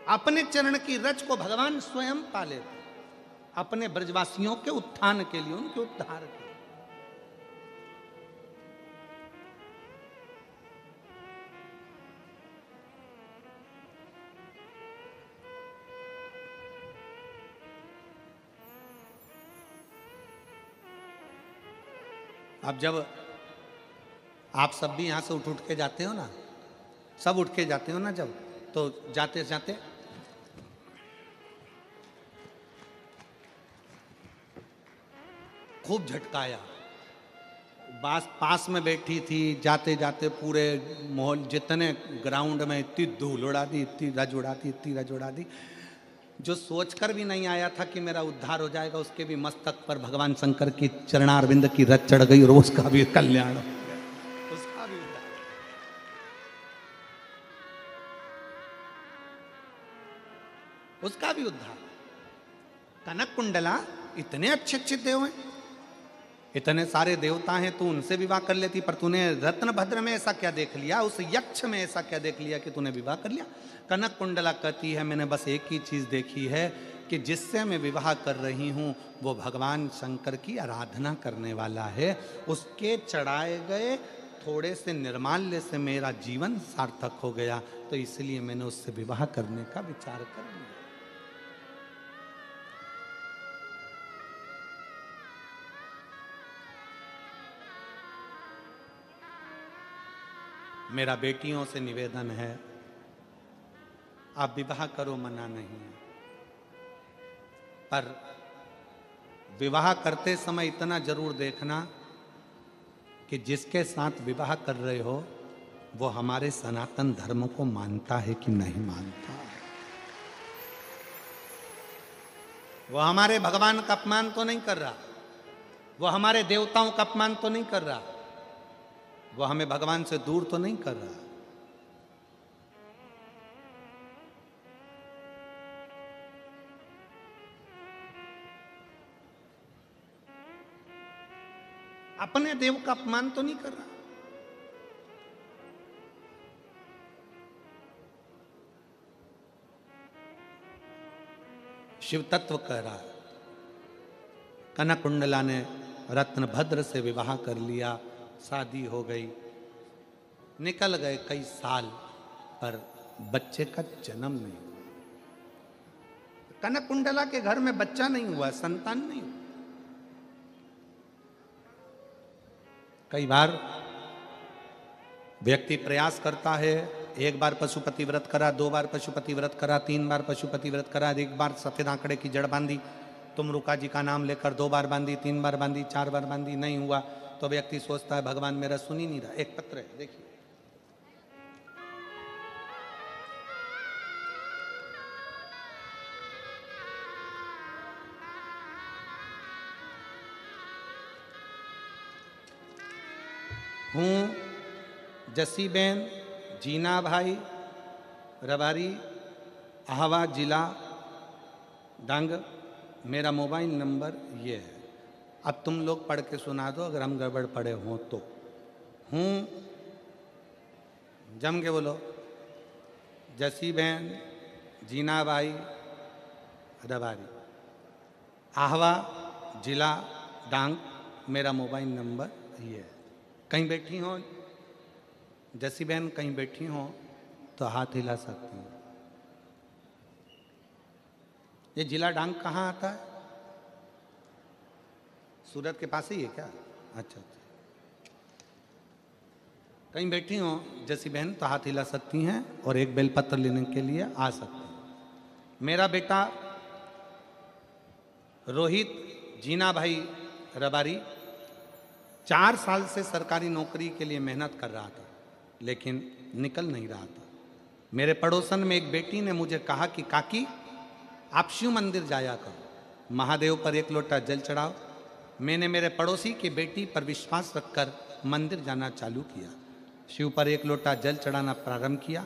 अपने चरण की रज को भगवान स्वयं पाले थे, अपने ब्रजवासियों के उत्थान के लिए, उनके उद्धार के लिए। अब जब आप सब भी यहाँ से उठ उठ के जाते हो ना, सब उठ के जाते हो ना, जब तो जाते जाते खूब झटकाया। पास में बैठी थी, जाते जाते पूरे माहौल, जितने ग्राउंड में इतनी धूल उड़ा दी, इतनी रज उड़ा दी, इतनी रज उड़ा दी। जो सोचकर भी नहीं आया था कि मेरा उद्धार हो जाएगा, उसके भी मस्तक पर भगवान शंकर की चरणारविंद की रज चढ़ गई और उसका भी कल्याण हो गया, उसका भी उद्धार। उसका भी उद्धार। कनक कुंडला इतने अच्छे अच्छे देव हैं, इतने सारे देवता हैं, तू उनसे विवाह कर लेती, पर तूने रत्नभद्र में ऐसा क्या देख लिया, उस यक्ष में ऐसा क्या देख लिया कि तूने विवाह कर लिया? कनक कुंडला कहती है मैंने बस एक ही चीज देखी है कि जिससे मैं विवाह कर रही हूँ वो भगवान शंकर की आराधना करने वाला है। उसके चढ़ाए गए थोड़े से निर्माल्य से मेरा जीवन सार्थक हो गया, तो इसलिए मैंने उससे विवाह करने का विचार कर लिया। मेरा बेटियों से निवेदन है, आप विवाह करो, मना नहीं है, पर विवाह करते समय इतना जरूर देखना कि जिसके साथ विवाह कर रहे हो वो हमारे सनातन धर्म को मानता है कि नहीं मानता। वो हमारे भगवान का अपमान तो नहीं कर रहा, वो हमारे देवताओं का अपमान तो नहीं कर रहा, वो हमें भगवान से दूर तो नहीं कर रहा। अपने देव का अपमान तो नहीं कर रहा। शिव तत्व कह रहा है। कनक कुंडला ने रत्नभद्र से विवाह कर लिया, शादी हो गई, निकल गए कई साल, पर बच्चे का जन्म नहीं हुआ। कनक कुंडला के घर में बच्चा नहीं हुआ, संतान नहीं हुआ। कई बार व्यक्ति प्रयास करता है, एक बार पशुपति व्रत करा, 2 बार पशुपति व्रत करा, 3 बार पशुपति व्रत करा, 1 बार सफेद आंकड़े की जड़ बांधी, तुमरुका जी का नाम लेकर 2 बार बांधी, 3 बार बांधी, 4 बार बांधी, नहीं हुआ, तो व्यक्ति सोचता है भगवान मेरा सुन ही नहीं रहा। एक पत्र है, देखिए। हूँ जसीबेन, जीना भाई, रबारी, आहवा जिला डांग, मेरा मोबाइल नंबर ये है। अब तुम लोग पढ़ के सुना दो अगर हम गड़बड़ पढ़े हों तो। हूँ, जम के बोलो, जसीबेन, जीना भाई, रबारी, आहवा जिला डांग, मेरा मोबाइल नंबर ये है। कहीं बैठी हो जैसी बहन, कहीं बैठी हो तो हाथ हिला सकती हो। ये जिला डांग कहाँ आता है? सूरत के पास ही है क्या? अच्छा अच्छा। कहीं बैठी हो जैसी बहन तो हाथ हिला सकती हैं और एक बेलपत्र लेने के लिए आ सकती हैं। मेरा बेटा रोहित जीना भाई रबारी 4 साल से सरकारी नौकरी के लिए मेहनत कर रहा था, लेकिन निकल नहीं रहा था। मेरे पड़ोसन में एक बेटी ने मुझे कहा कि काकी आप शिव मंदिर जाया करो, महादेव पर 1 लोटा जल चढ़ाओ। मैंने मेरे पड़ोसी की बेटी पर विश्वास रखकर मंदिर जाना चालू किया, शिव पर 1 लोटा जल चढ़ाना प्रारंभ किया।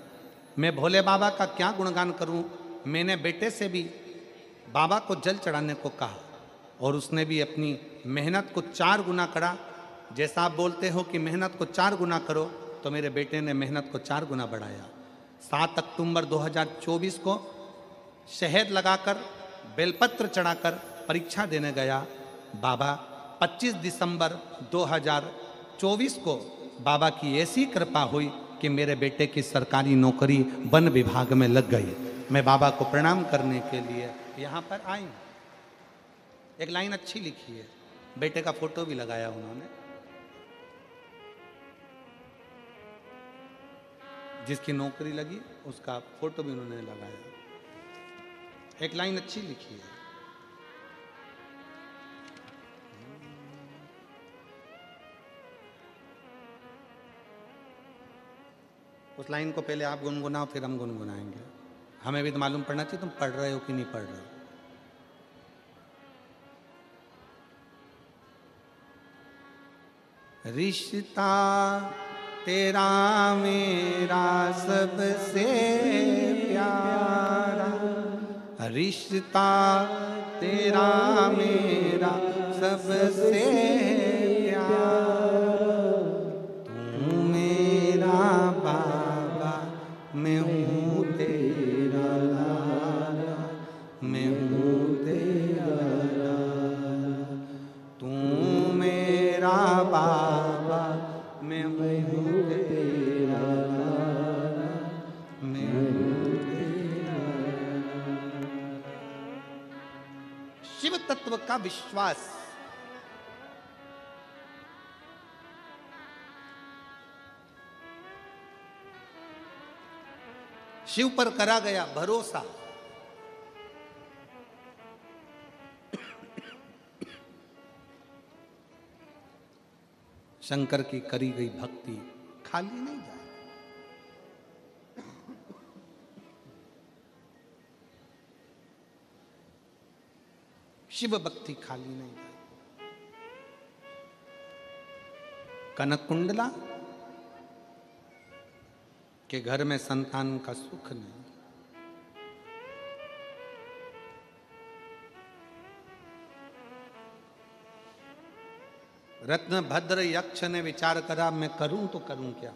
मैं भोले बाबा का क्या गुणगान करूं। मैंने बेटे से भी बाबा को जल चढ़ाने को कहा और उसने भी अपनी मेहनत को 4 गुना करा। जैसा आप बोलते हो कि मेहनत को 4 गुना करो, तो मेरे बेटे ने मेहनत को 4 गुना बढ़ाया। 7 अक्टूबर 2024 को शहद लगाकर बेलपत्र चढ़ाकर परीक्षा देने गया बाबा। 25 दिसंबर 2024 को बाबा की ऐसी कृपा हुई कि मेरे बेटे की सरकारी नौकरी वन विभाग में लग गई। मैं बाबा को प्रणाम करने के लिए यहाँ पर आई। एक लाइन अच्छी लिखी है, बेटे का फोटो भी लगाया उन्होंने। जिसकी नौकरी लगी उसका फोटो भी उन्होंने लगाया। एक लाइन अच्छी लिखी है, उस लाइन को पहले आप गुनगुनाओ फिर हम गुनगुनाएंगे। हमें भी तो मालूम पड़ना चाहिए तुम पढ़ रहे हो कि नहीं पढ़ रहे हो। रिश्ता तेरा मेरा सबसे प्यारा, रिश्ता तेरा मेरा सबसे प्यारा। तू मेरा बाबा, मैं हूँ तेरा लाला, मैं हूँ तेरा लाला। तू मेरा बाबा, मैं हूँ तेरा लाला, मैं हूँ तेरा लाला। शिव तत्व का विश्वास शिव पर करा गया भरोसा शंकर की करी गई भक्ति खाली नहीं जाए। शिव भक्ति खाली नहीं जाए। कनक कुंडला के घर में संतान का सुख नहीं। रत्नभद्र यक्ष ने विचार करा, मैं करूं तो करूं क्या,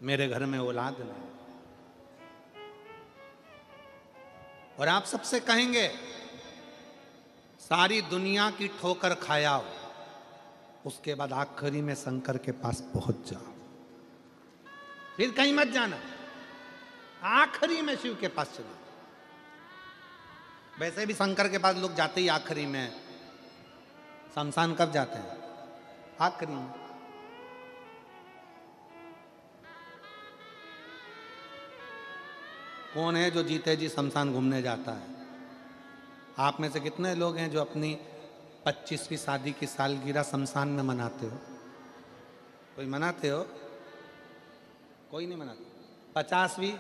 मेरे घर में औलाद नहीं। और आप सबसे कहेंगे सारी दुनिया की ठोकर खाया, उसके बाद आखिरी में शंकर के पास पहुंच जाओ, फिर कहीं मत जाना, आखिरी में शिव के पास चलो। वैसे भी शंकर के पास लोग जाते ही आखिरी में, शमशान कब जाते हैं? आखिरी में। कौन है जो जीते जी शमशान घूमने जाता है? आप में से कितने लोग हैं जो अपनी 25वीं शादी की सालगिरह शमशान में मनाते हो? कोई मनाते हो? कोई नहीं मनाते। 50वीं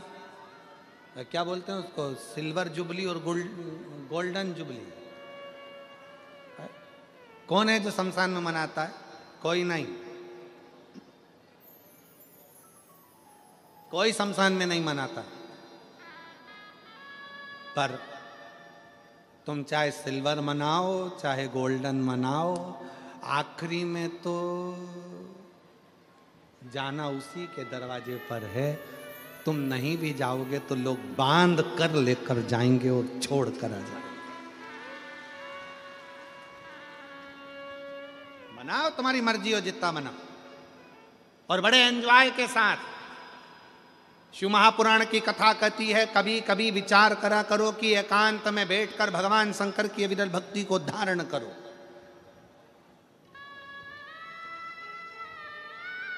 क्या बोलते हैं उसको, सिल्वर जुबली और गोल्डन जुबली, कौन है जो शमशान में मनाता है? कोई नहीं, कोई शमशान में नहीं मनाता। पर तुम चाहे सिल्वर मनाओ चाहे गोल्डन मनाओ, आखिरी में तो जाना उसी के दरवाजे पर है। तुम नहीं भी जाओगे तो लोग बांध कर लेकर जाएंगे और छोड़ कर आ जाएंगे। मनाओ, तुम्हारी मर्जी हो जितना मनाओ, और बड़े एंजॉय के साथ। शिव महापुराण की कथा कहती है, कभी कभी विचार करा करो कि एकांत में बैठकर भगवान शंकर की विरल भक्ति को धारण करो।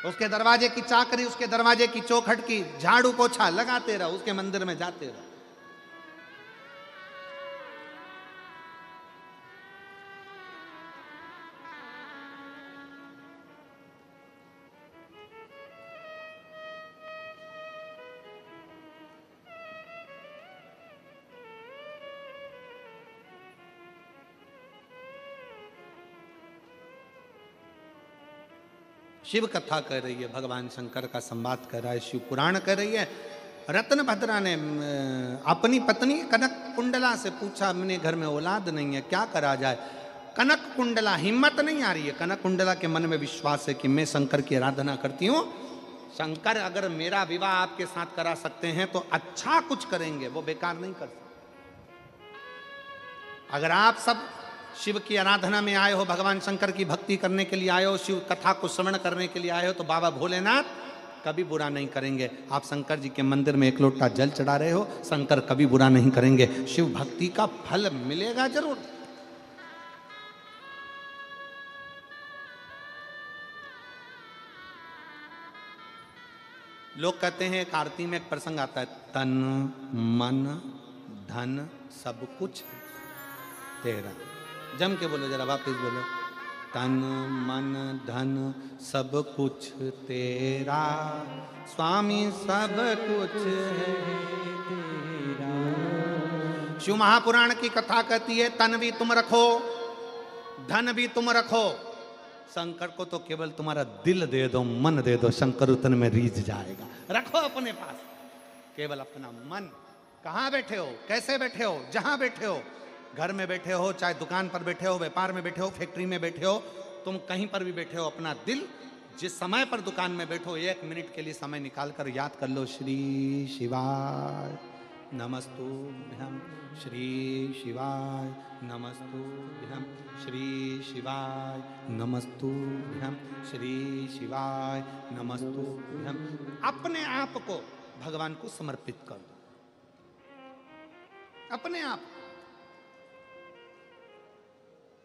उसके दरवाजे की चाकरी, उसके दरवाजे की चौखट की झाड़ू पोछा लगाते रहो, उसके मंदिर में जाते रहो। शिव कथा कह रही है, भगवान शंकर का संवाद कर रहा है, शिव पुराण कह रही है। रत्नभद्रा ने अपनी पत्नी कनक कुंडला से पूछा, अपने घर में औलाद नहीं है, क्या करा जाए? कनक कुंडला, हिम्मत नहीं आ रही है। कनक कुंडला के मन में विश्वास है कि मैं शंकर की आराधना करती हूँ, शंकर अगर मेरा विवाह आपके साथ करा सकते हैं तो अच्छा कुछ करेंगे, वो बेकार नहीं कर सकते। अगर आप सब शिव की आराधना में आए हो, भगवान शंकर की भक्ति करने के लिए आए हो, शिव कथा को श्रवण करने के लिए आए हो, तो बाबा भोलेनाथ कभी बुरा नहीं करेंगे। आप शंकर जी के मंदिर में एक लोटा जल चढ़ा रहे हो, शंकर कभी बुरा नहीं करेंगे। शिव भक्ति का फल मिलेगा जरूर। लोग कहते हैं, एक आरती में एक प्रसंग आता है, तन मन धन सब कुछ तेरा। जम के बोलो जरा, वापिस बोलो, तन मन धन सब कुछ तेरा, स्वामी सब कुछ है तेरा। शिव महापुराण की कथा कहती है, तन भी तुम रखो, धन भी तुम रखो, शंकर को तो केवल तुम्हारा दिल दे दो, मन दे दो, शंकर उतन में रीझ जाएगा। रखो अपने पास केवल अपना मन। कहाँ बैठे हो, कैसे बैठे हो, जहां बैठे हो, घर में बैठे हो, चाहे दुकान पर बैठे हो, व्यापार में बैठे हो, फैक्ट्री में बैठे हो, तुम कहीं पर भी बैठे हो, अपना दिल जिस समय पर दुकान में बैठो, 1 मिनट के लिए समय निकाल कर याद कर लो, श्री शिवाय नमस्तुभ्यं, श्री शिवाय नमस्तुभ्यं, श्री शिवाय नमस्तुभ्यं, श्री शिवाय नमस्तुभ्यं। अपने आप को भगवान को समर्पित कर दो, अपने आप।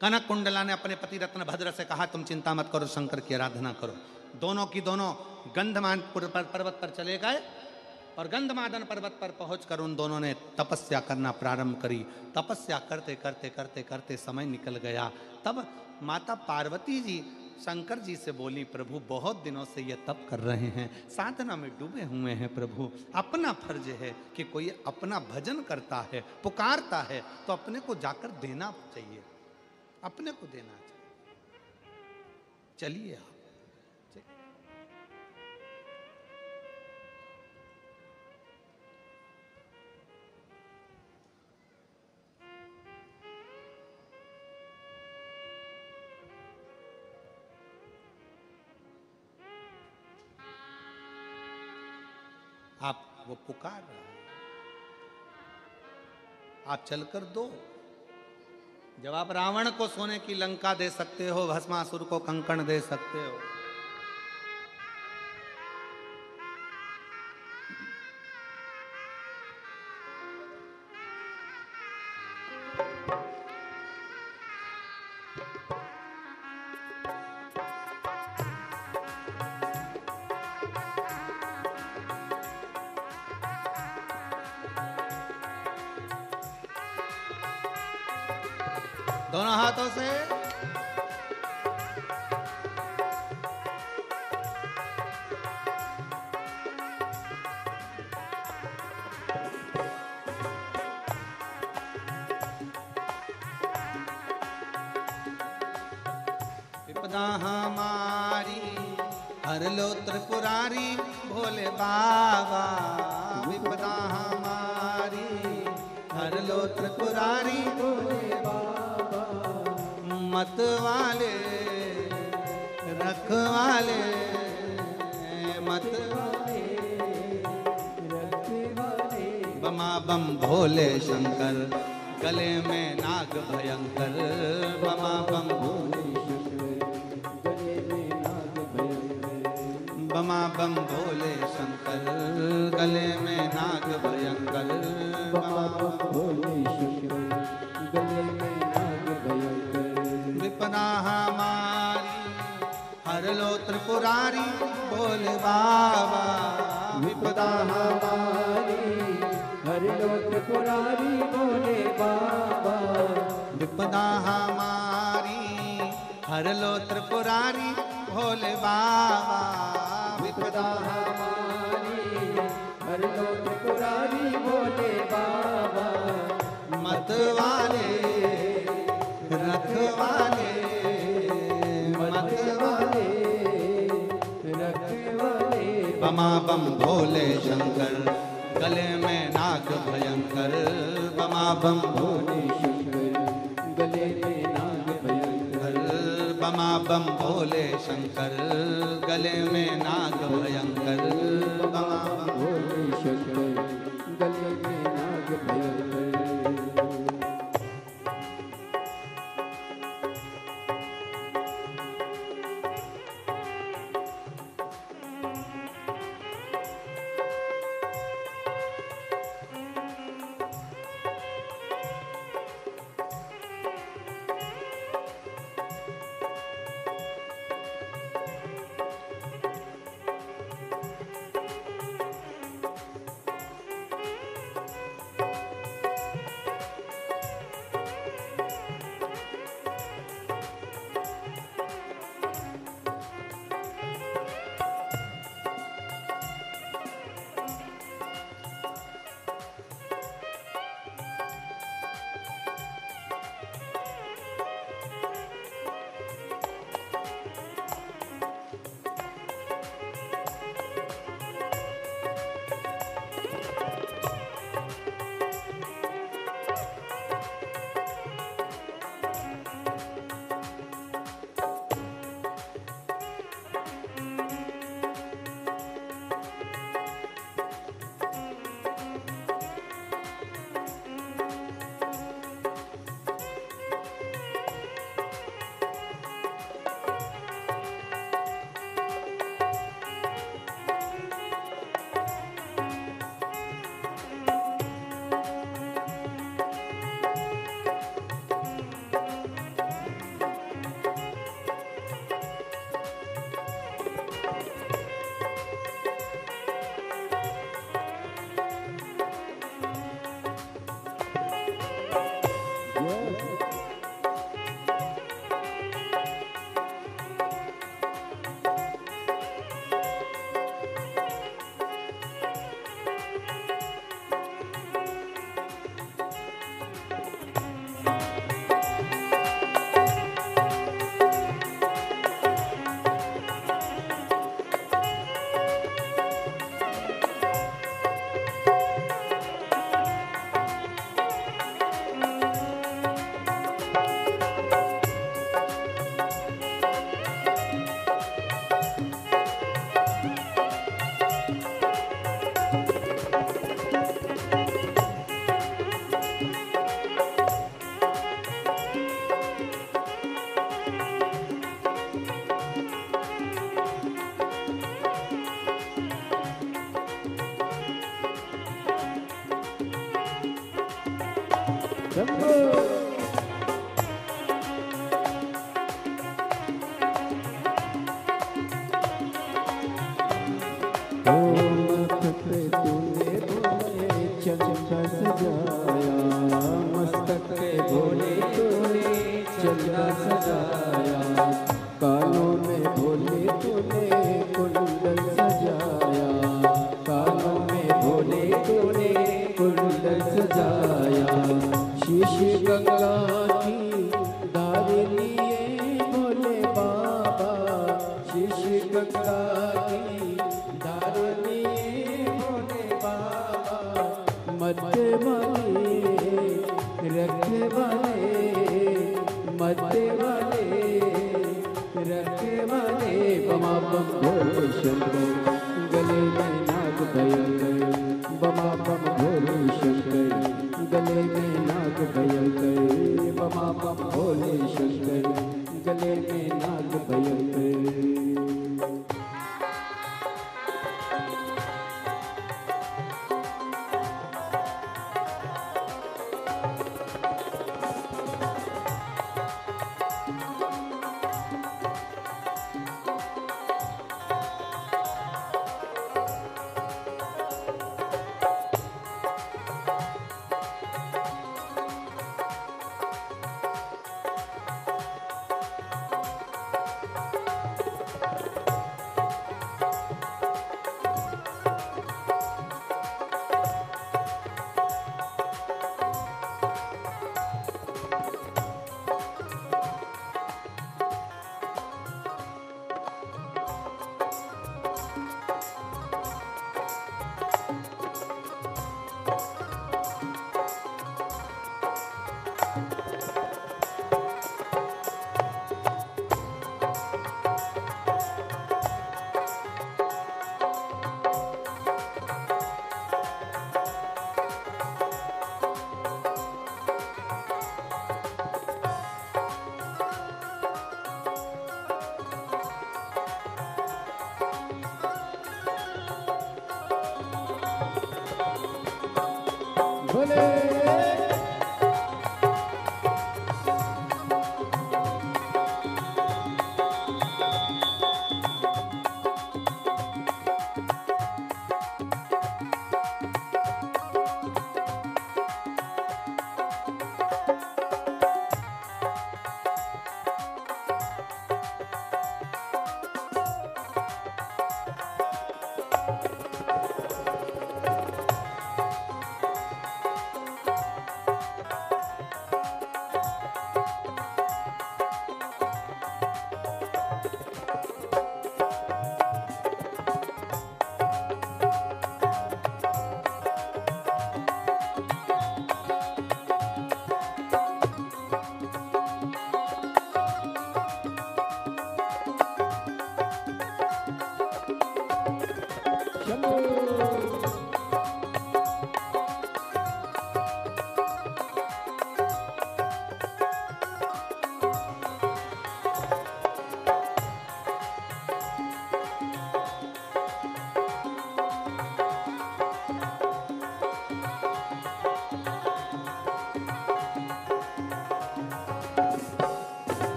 कनक कुंडला ने अपने पति रत्नभद्र से कहा, तुम चिंता मत करो, शंकर की आराधना करो। दोनों की दोनों गंधमान पर्वत पर चले गए और गंधमादन पर्वत पर पहुंचकर उन दोनों ने तपस्या करना प्रारंभ करी। तपस्या करते करते करते करते समय निकल गया। तब माता पार्वती जी शंकर जी से बोली, प्रभु बहुत दिनों से ये तप कर रहे हैं, साधना में डूबे हुए हैं, प्रभु अपना फर्ज है कि कोई अपना भजन करता है, पुकारता है, तो अपने को जाकर देना चाहिए, अपने को देना चाहिए। चलिए आप। आप वो पुकार रहा है, आप चलकर दो। जब आप रावण को सोने की लंका दे सकते हो, भस्मासुर को कंकण दे सकते हो, दोनों हाथों से विपदा हमारी हर लो त्रिपुरारी भोले बाबा। विपदा हमारी हर लो त्रिपुरारी भोले बाबा। मत वाले रखवाले, मत वाले रखवाले। बमा बम भोले शंकर, गले में नाग भयंकर। बमा बम भोले बमा बम भोले शंकर, गले में नाग भयंकर। बमा बम भोले शंकर, गले में नाग भयंकर। विपदा हमारी हर लो त्रिपुरारी भोले बाबा। विपदा हमारी हर लो त्रिपुरारी भोले बाबा। विपदा हमारी हर लो त्रिपुरारी भोले बाबा। विपदा हमारी हर लो त्रिपुरारी भोले बाबा। मत वाले रखवाले, मत वाले रखवाले। बमा बम भोले शंकर, गले में नाग भयंकर। बमा बम भोले शंकर, गले में नाग भयंकर। बमा बम भोले शंकर, गले में नाग भयंकर। बमा बम भोले शंकर, गले में नाग भयंकर। मस्तक पे भोले तूने चंदा सजाया, कानों में भोले तूने कुंडल सजाया, कानों में भोले तूने कुंडल सजाया। शीश गंगा की धार लिए भोले बाबा, शीश गंगा की धार लिए भोले बाबा। मत्ते वाले रखे वाले, मत्ते वाले रखे वाले, बमा बम भोले शंकर गले में नाग भयंकर, बमा बम भोले शंकर गले में नाग भयंकर, बमा बम भोले शंकर गले में नाग भयंकर।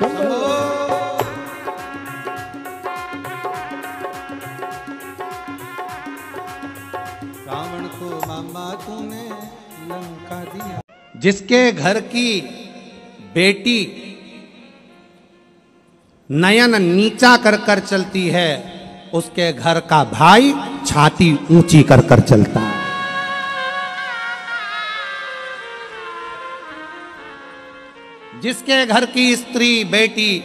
रावण को मामा तूने लंका दिया। जिसके घर की बेटी नयन नीचा कर कर चलती है, उसके घर का भाई छाती ऊंची कर कर चलता है। जिसके घर की स्त्री बेटी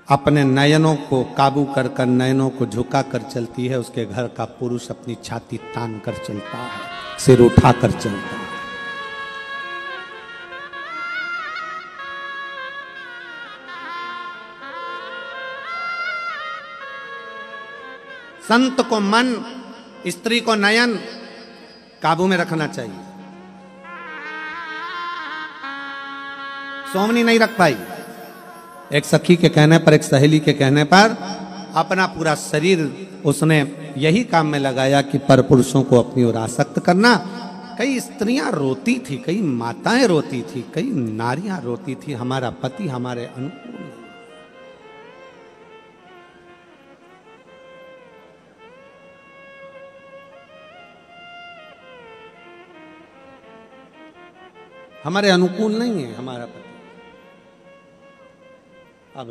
अपने नयनों को काबू कर कर नयनों को झुका कर चलती है, उसके घर का पुरुष अपनी छाती तान कर चलता है, सिर उठा कर चलता है। संत को मन, स्त्री को नयन काबू में रखना चाहिए। सोमनी नहीं रख पाई। एक सखी के कहने पर, एक सहेली के कहने पर अपना पूरा शरीर उसने यही काम में लगाया कि पर पुरुषों को अपनी ओर आसक्त करना। कई स्त्रियां रोती थी, कई माताएं रोती थी, कई नारियां रोती थी, हमारा पति हमारे अनुकूल नहीं। हमारे अनुकूल नहीं है हमारा पति। अब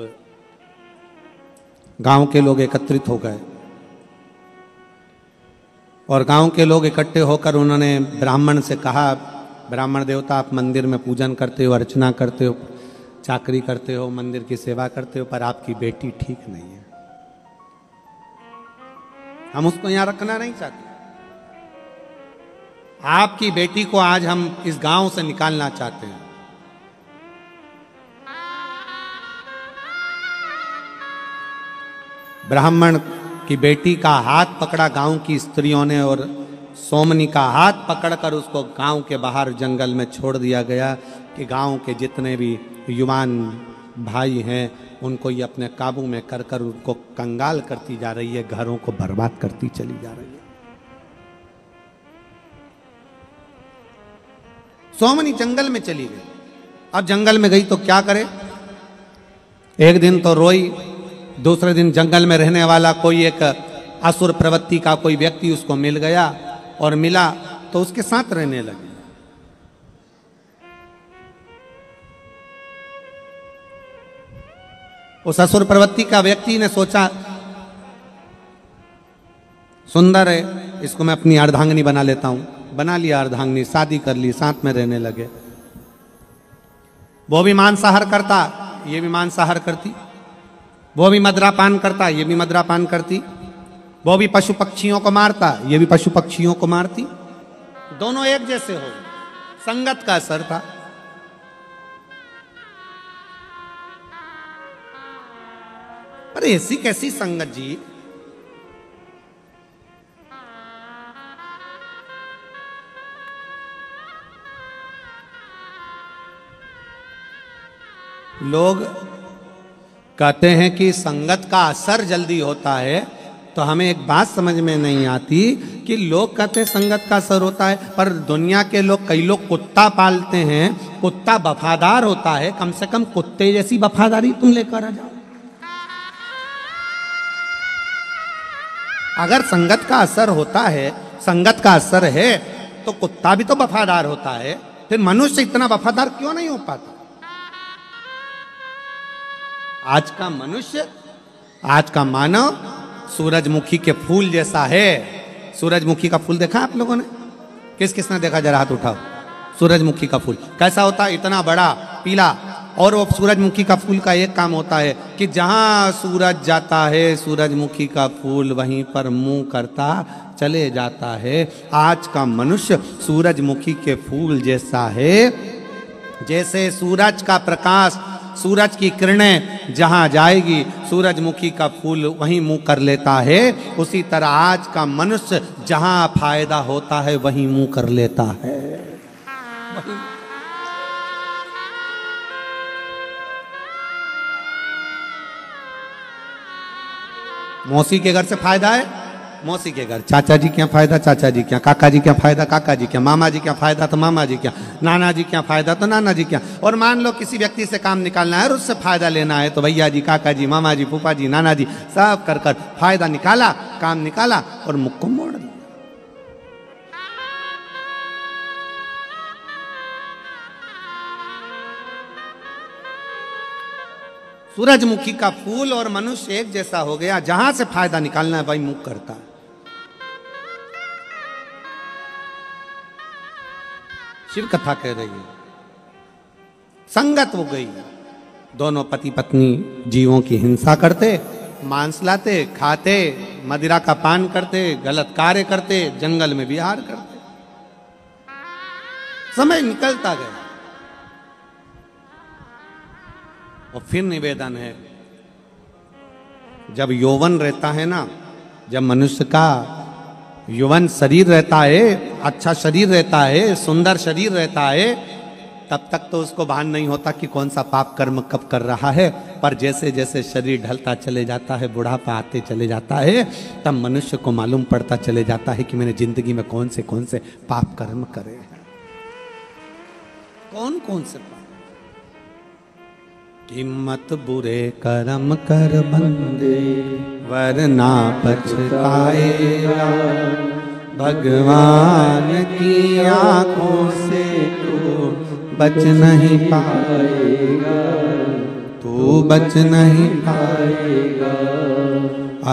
गांव के लोग एकत्रित हो गए और गांव के लोग इकट्ठे होकर उन्होंने ब्राह्मण से कहा, ब्राह्मण देवता आप मंदिर में पूजन करते हो, अर्चना करते हो, चाकरी करते हो, मंदिर की सेवा करते हो, पर आपकी बेटी ठीक नहीं है, हम उसको यहां रखना नहीं चाहते। आपकी बेटी को आज हम इस गांव से निकालना चाहते हैं। ब्राह्मण की बेटी का हाथ पकड़ा गांव की स्त्रियों ने और सोमनी का हाथ पकड़कर उसको गांव के बाहर जंगल में छोड़ दिया गया कि गांव के जितने भी युवान भाई हैं उनको ये अपने काबू में कर कर उनको कंगाल करती जा रही है, घरों को बर्बाद करती चली जा रही है। सोमनी जंगल में चली गई। अब जंगल में गई तो क्या करे, एक दिन तो रोई, दूसरे दिन जंगल में रहने वाला कोई एक असुर प्रवृत्ति का कोई व्यक्ति उसको मिल गया और मिला तो उसके साथ रहने लगी। उस असुर प्रवृत्ति का व्यक्ति ने सोचा सुंदर है, इसको मैं अपनी अर्धांगिनी बना लेता हूं। बना लिया अर्धांगिनी, शादी कर ली, साथ में रहने लगे। वो भी मांसाहार करता, ये भी मांसाहार करती। वो भी मदिरापान करता, ये भी मदिरापान करती। वो भी पशु पक्षियों को मारता, ये भी पशु पक्षियों को मारती। दोनों एक जैसे हो, संगत का असर था। अरे ऐसी कैसी संगत जी, लोग कहते हैं कि संगत का असर जल्दी होता है, तो हमें एक बात समझ में नहीं आती कि लोग कहते हैं संगत का असर होता है, पर दुनिया के लोग, कई लोग कुत्ता पालते हैं, कुत्ता वफादार होता है, कम से कम कुत्ते जैसी वफादारी तुम लेकर आ जाओ। अगर संगत का असर होता है, संगत का असर है, तो कुत्ता भी तो वफादार होता है, फिर मनुष्य इतना वफादार क्यों नहीं हो पाता? आज का मनुष्य, आज का मानव सूरजमुखी के फूल जैसा है। सूरजमुखी का फूल देखा आप लोगों ने? किस किसने देखा, जरा हाथ उठाओ। सूरजमुखी का फूल कैसा होता है? इतना बड़ा पीला। और वो सूरजमुखी का फूल का एक काम होता है कि जहां सूरज जाता है, सूरजमुखी का फूल वहीं पर मुंह करता चले जाता है। आज का मनुष्य सूरजमुखी के फूल जैसा है। जैसे सूरज का प्रकाश, सूरज की किरणें जहां जाएगी, सूरजमुखी का फूल वहीं मुंह कर लेता है। उसी तरह आज का मनुष्य जहां फायदा होता है वहीं मुंह कर लेता है। मौसी के घर से फायदा है, मौसी के घर चाचा जी क्या फायदा, चाचा जी क्या, काका जी क्या फायदा, काका जी क्या, मामा जी क्या फायदा तो मामा जी क्या, नाना जी क्या फायदा तो नाना जी क्या। और मान लो किसी व्यक्ति से काम निकालना है और उससे फायदा लेना है तो भैया जी, काका जी, मामा जी, फूफा जी, नाना जी सब कर कर फायदा निकाला, काम निकाला और मुख को मोड़ दिया। सूरजमुखी का फूल और मनुष्य एक जैसा हो गया, जहां से फायदा निकालना है भाई मुख करता है। शिव कथा कह रही है, संगत हो गई, दोनों पति पत्नी जीवों की हिंसा करते, मांस लाते, खाते, मदिरा का पान करते, गलत कार्य करते, जंगल में विहार करते। समय निकलता गया और फिर निवेदन है, जब यौवन रहता है ना, जब मनुष्य का यौवन शरीर रहता है, अच्छा शरीर रहता है, सुंदर शरीर रहता है, तब तक तो उसको भान नहीं होता कि कौन सा पाप कर्म कब कर रहा है। पर जैसे जैसे शरीर ढलता चले जाता है, बुढ़ापा आते चले जाता है, तब मनुष्य को मालूम पड़ता चले जाता है कि मैंने जिंदगी में कौन से पाप कर्म करे हैं, कौन कौन से पाप। हिम्मत बुरे कर्म कर बंदे वरना पछताएगा, भगवान की आंखों से तू बच नहीं पाएगा, तू बच नहीं पाएगा।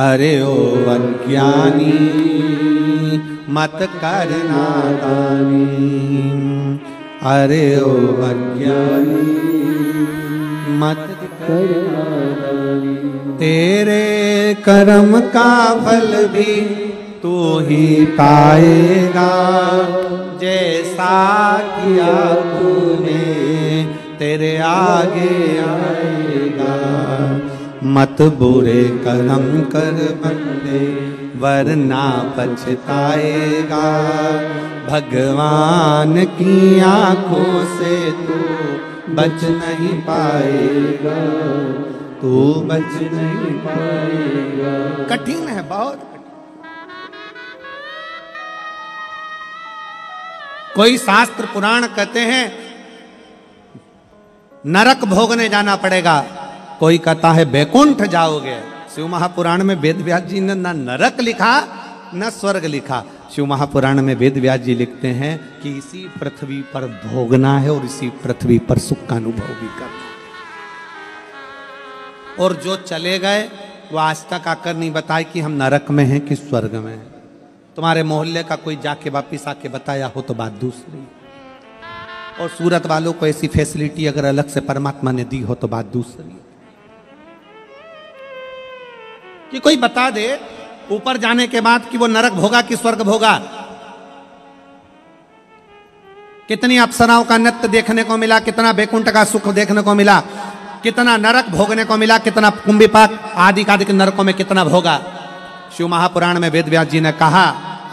अरे ओ अज्ञानी मत कर नादानी, अरे ओ अज्ञानी मत करना, तेरे कर्म का फल भी तू ही पाएगा, जैसा किया तूने तेरे आगे आएगा। मत बुरे कर्म कर बंदे वरना पछताएगा, भगवान की आंखों से तू बच नहीं पाएगा, तू बच नहीं पाएगा। कठिन है, बहुत कठिन। कोई शास्त्र पुराण कहते हैं नरक भोगने जाना पड़ेगा, कोई कहता है बैकुंठ जाओगे। शिव महापुराण में वेद व्यास जी ने न नरक लिखा न स्वर्ग लिखा। शिव महापुराण में वेद व्यास जी लिखते हैं कि इसी पृथ्वी पर भोगना है और इसी पृथ्वी पर सुख का अनुभव भी करना। और जो चले गए वो आज तक आकर नहीं बताए कि हम नरक में हैं कि स्वर्ग में हैं। तुम्हारे मोहल्ले का कोई जाके वापिस आके बताया हो तो बात दूसरी, और सूरत वालों को ऐसी फैसिलिटी अगर अलग से परमात्मा ने दी हो तो बात दूसरी। कि कोई बता दे ऊपर जाने के बाद कि वो नरक भोगा कि स्वर्ग भोगा। कितनी अप्सराओं का नृत्य देखने को मिला, कितना बैकुंठ का सुख देखने को मिला, कितना नरक भोगने को मिला, कितना कुंभिपाक आदि आदि के नरकों में कितना भोगा। शिव महापुराण में वेद व्यास जी ने कहा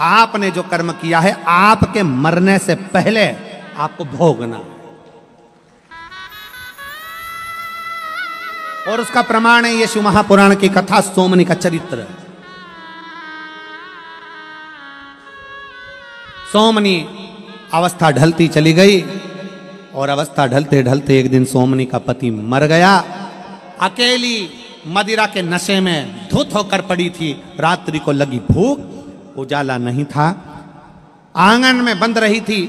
आपने जो कर्म किया है आपके मरने से पहले आपको भोगना, और उसका प्रमाण है ये शिव महापुराण की कथा, सोमनी का चरित्र। सोमनी अवस्था ढलती चली गई और अवस्था ढलते ढलते एक दिन सोमनी का पति मर गया। अकेली मदिरा के नशे में धुत होकर पड़ी थी। रात्रि को लगी भूख, उजाला नहीं था, आंगन में बंद रही थी।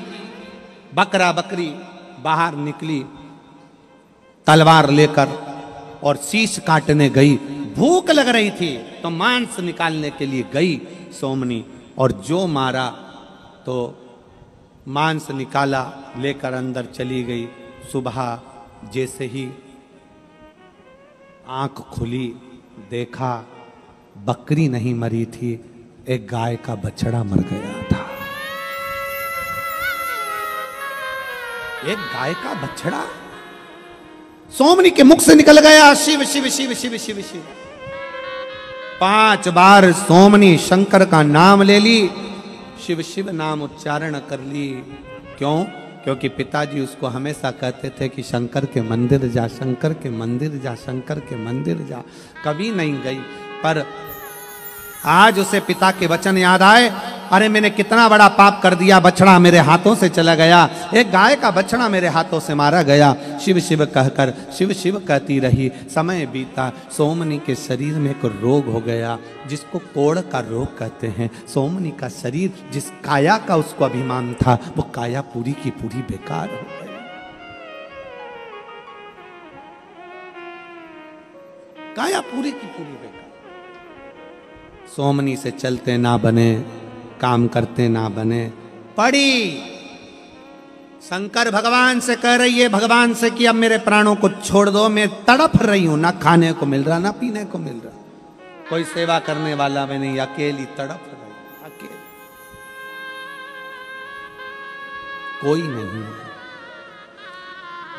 बकरा बकरी बाहर निकली तलवार लेकर और शीश काटने गई। भूख लग रही थी तो मांस निकालने के लिए गई सोमनी, और जो मारा तो मांस निकाला लेकर अंदर चली गई। सुबह जैसे ही आंख खुली देखा बकरी नहीं मरी थी, एक गाय का बछड़ा मर गया था। एक गाय का बछड़ा सोमनी के मुख से निकल गया। शिव शिव शिव शिव शिव शिव 5 बार सोमनी शंकर का नाम ले ली, शिव शिव नाम उच्चारण कर ली। क्यों? क्योंकि पिताजी उसको हमेशा कहते थे कि शंकर के मंदिर जा, शंकर के मंदिर जा, शंकर के मंदिर जा। कभी नहीं गई, पर आज उसे पिता के वचन याद आए, अरे मैंने कितना बड़ा पाप कर दिया, बछड़ा मेरे हाथों से चला गया, एक गाय का बछड़ा मेरे हाथों से मारा गया। शिव शिव कहकर शिव शिव कहती रही। समय बीता, सोमनी के शरीर में एक रोग हो गया जिसको कोढ़ का रोग कहते हैं। सोमनी का शरीर, जिस काया का उसको अभिमान था, वो काया पूरी की पूरी बेकार हो गई। काया पूरी की पूरी बेकार। सोमनी से चलते ना बने, काम करते ना बने, पड़ी शंकर भगवान से कह रही है, भगवान से कि अब मेरे प्राणों को छोड़ दो, मैं तड़प रही हूं, ना खाने को मिल रहा ना पीने को मिल रहा, कोई सेवा करने वाला मैं नहीं, अकेली तड़प रही, अकेली, कोई नहीं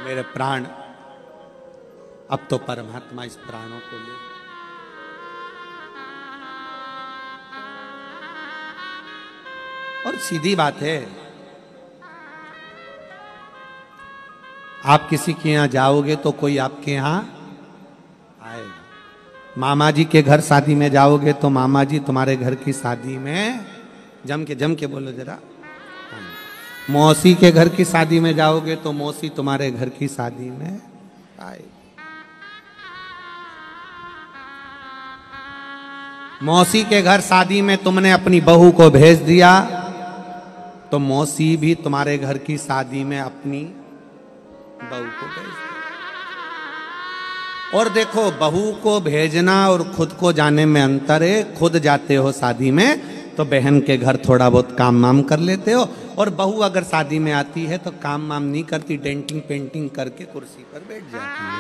मेरे प्राण। अब तो परमात्मा इस प्राणों को ले। और सीधी बात है, आप किसी के यहां जाओगे तो कोई आपके यहां आएगा। मामा जी के घर शादी में जाओगे तो मामा जी तुम्हारे घर की शादी में, जम के बोलो जरा, मौसी के घर की शादी में जाओगे तो मौसी तुम्हारे घर की शादी में आएगी। मौसी के घर शादी में तुमने अपनी बहू को भेज दिया तो मौसी भी तुम्हारे घर की शादी में अपनी बहू को भेज दिया। और देखो, बहू को भेजना और खुद को जाने में अंतर है। खुद जाते हो शादी में तो बहन के घर थोड़ा बहुत काम वाम कर लेते हो, और बहू अगर शादी में आती है तो काम वाम नहीं करती, डेंटिंग पेंटिंग करके कुर्सी पर बैठ जाती है।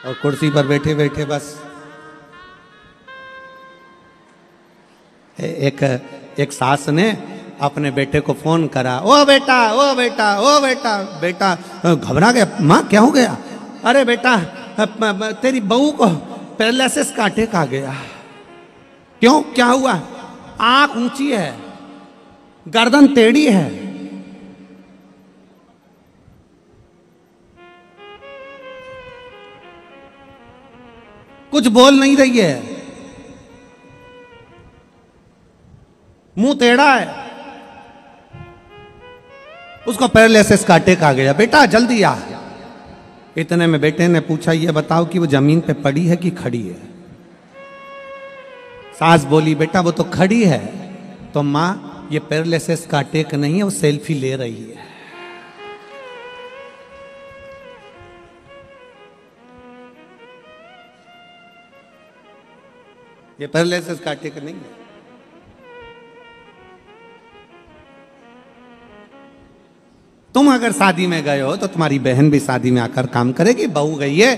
और कुर्सी पर बैठे बैठे बस एक सास ने अपने बेटे को फोन करा, ओ बेटा ओ बेटा ओ बेटा। बेटा घबरा गया, माँ क्या हो गया? अरे बेटा तेरी बहू को पैरालिसिस का अटैक आ गया। क्यों, क्या हुआ? आंख ऊंची है, गर्दन टेढ़ी है, कुछ बोल नहीं रही है, मुंह टेढ़ा है, उसको पैरालिसिस का अटैक आ गया। बेटा जल्दी आ। इतने में बेटे ने पूछा, ये बताओ कि वो जमीन पे पड़ी है कि खड़ी है? सास बोली, बेटा वो तो खड़ी है। तो माँ, ये पैरालिसिस का अटैक नहीं है, वो सेल्फी ले रही है। ये पैरालिसिस का अटैक नहीं है। तुम अगर शादी में गए हो तो तुम्हारी बहन भी शादी में आकर काम करेगी। बहू गई है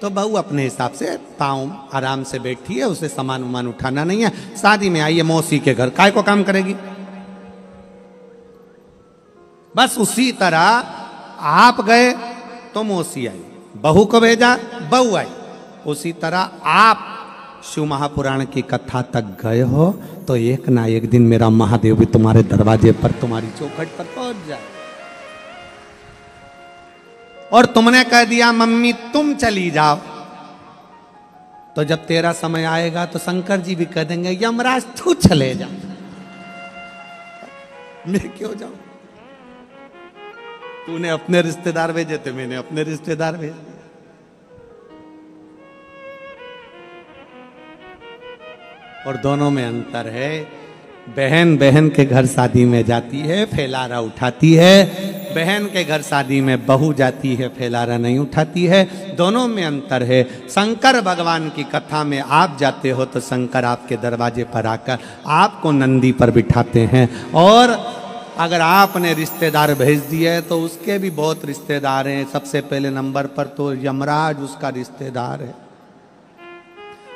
तो बहू अपने हिसाब से पाँव आराम से बैठी है, उसे सामान उमान उठाना नहीं है। शादी में आई है मौसी के घर, काय को काम करेगी? बस उसी तरह आप गए तो मौसी आई, बहू को भेजा बहू आई। उसी तरह आप शिव महापुराण की कथा तक गए हो तो एक ना एक दिन मेरा महादेव भी तुम्हारे दरवाजे पर, तुम्हारी चौखट पर पहुंच जाए। और तुमने कह दिया मम्मी तुम चली जाओ, तो जब तेरा समय आएगा तो शंकर जी भी कह देंगे यमराज तू चले जा, मैं क्यों जाऊं? तूने अपने रिश्तेदार भेजे थे, मैंने अपने रिश्तेदार भेजे। और दोनों में अंतर है। बहन बहन के घर शादी में जाती है, फैलारा उठाती है। बहन के घर शादी में बहू जाती है, फैलारा नहीं उठाती है। दोनों में अंतर है। शंकर भगवान की कथा में आप जाते हो तो शंकर आपके दरवाजे पर आकर आपको नंदी पर बिठाते हैं। और अगर आपने रिश्तेदार भेज दिए तो उसके भी बहुत रिश्तेदार हैं। सबसे पहले नंबर पर तो यमराज उसका रिश्तेदार है,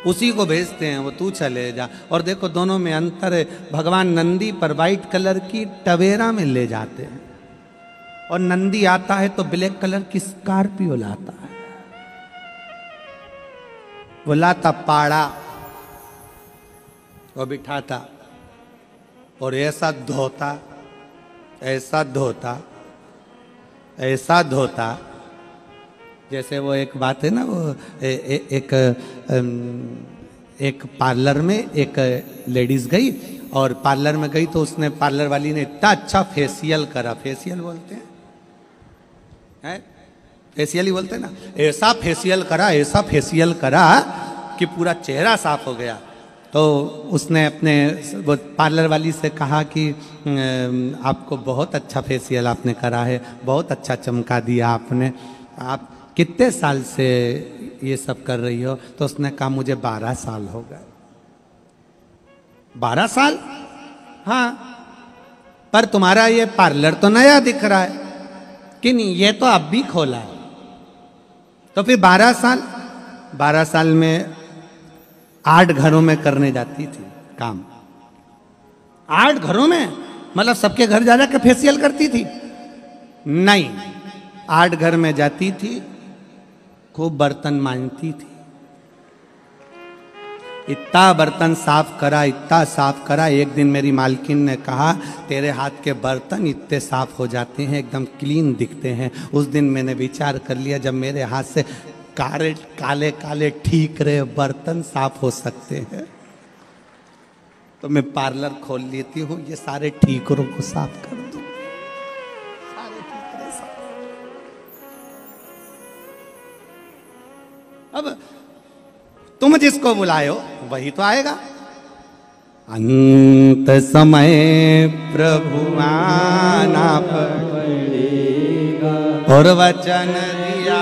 उसी को भेजते हैं, वो तू चले जा। और देखो दोनों में अंतर है। भगवान नंदी पर वाइट कलर की टवेरा में ले जाते हैं, और नंदी आता है तो ब्लैक कलर की स्कॉर्पियो लाता है। वो लाता पाड़ा, वो बिठाता और ऐसा धोता ऐसा धोता, ऐसा धोता, जैसे वो एक बात है ना, वो एक पार्लर में एक लेडीज गई और पार्लर में गई तो उसने, पार्लर वाली ने इतना अच्छा फेशियल करा, फेशियल बोलते हैं, फेशियल ही बोलते हैं ना, ऐसा फेशियल करा, ऐसा फेशियल करा कि पूरा चेहरा साफ हो गया। तो उसने अपने वो पार्लर वाली से कहा कि आपको बहुत अच्छा फेशियल आपने करा है, बहुत अच्छा चमका दिया आपने, आप कितने साल से ये सब कर रही हो? तो उसने कहा मुझे 12 साल हो गए। 12 साल? हाँ, पर तुम्हारा ये पार्लर तो नया दिख रहा है कि नहीं, ये तो अब भी खोला है। तो फिर 12 साल, 12 साल में 8 घरों में करने जाती थी काम। 8 घरों में, मतलब सबके घर जा के फेशियल करती थी? नहीं, 8 घर में जाती थी, खूब बर्तन मांजती थी, इतना बर्तन साफ करा, इतना साफ करा। एक दिन मेरी मालकिन ने कहा तेरे हाथ के बर्तन इतने साफ हो जाते हैं, एकदम क्लीन दिखते हैं। उस दिन मैंने विचार कर लिया, जब मेरे हाथ से काले काले काले ठीक रहे बर्तन साफ हो सकते हैं तो मैं पार्लर खोल लेती हूँ, ये सारे ठीकरों को साफ कर दूँ, सारे ठीकरे साफ। अब तुम जिसको बुलाए हो वही तो आएगा। अंत समय प्रभु आना पड़ेगा और वचन दिया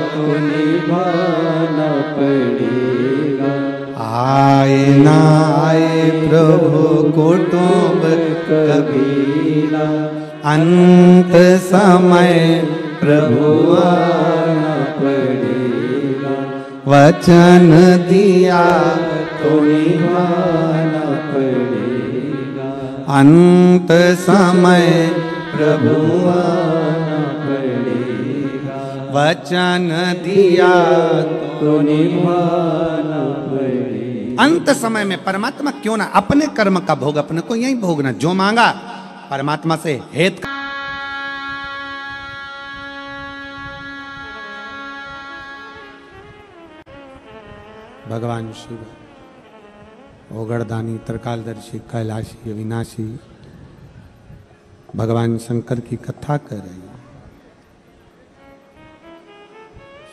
तो निभाना पड़ेगा। आए ना आए प्रभु कुटुंब कबीला, अंत समय प्रभु आना पड़ेगा, वचन दिया तो निभाना पड़ेगा। अंत समय प्रभु आना पड़ेगा, वचन दिया तो निभाना पड़ेगा। अंत समय में परमात्मा क्यों ना, अपने कर्म का भोग अपने को यही भोगना, जो मांगा परमात्मा से हेत। भगवान शिव ओगड़दानी, त्रिकालदर्शी, कैलाशी, अविनाशी भगवान शंकर की कथा कर रही है।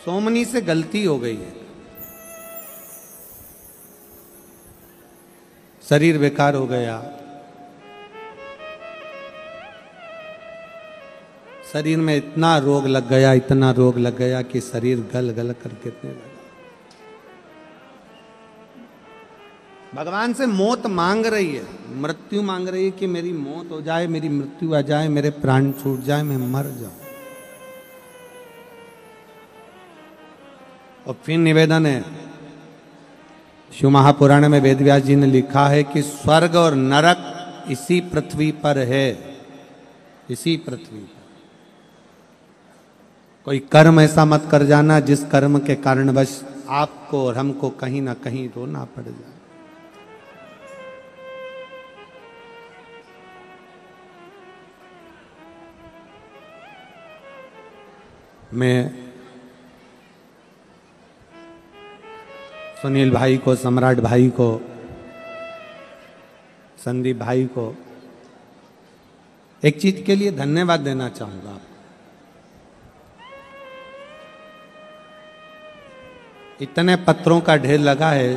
सोमनी से गलती हो गई है, शरीर बेकार हो गया, शरीर में इतना रोग लग गया, इतना रोग लग गया कि शरीर गल गल कर गिरने लगा। भगवान से मौत मांग रही है, मृत्यु मांग रही है कि मेरी मौत हो जाए, मेरी मृत्यु आ जाए, मेरे प्राण छूट जाए, मैं मर जाऊं। और फिर निवेदन है, शिव महापुराण में वेदव्यास जी ने लिखा है कि स्वर्ग और नरक इसी पृथ्वी पर है, इसी पृथ्वी पर। कोई कर्म ऐसा मत कर जाना जिस कर्म के कारणवश आपको और हमको कहीं ना कहीं रोना पड़ जाए। मैं सुनील भाई को, सम्राट भाई को, संदीप भाई को एक चीज के लिए धन्यवाद देना चाहूंगा। इतने पत्रों का ढेर लगा है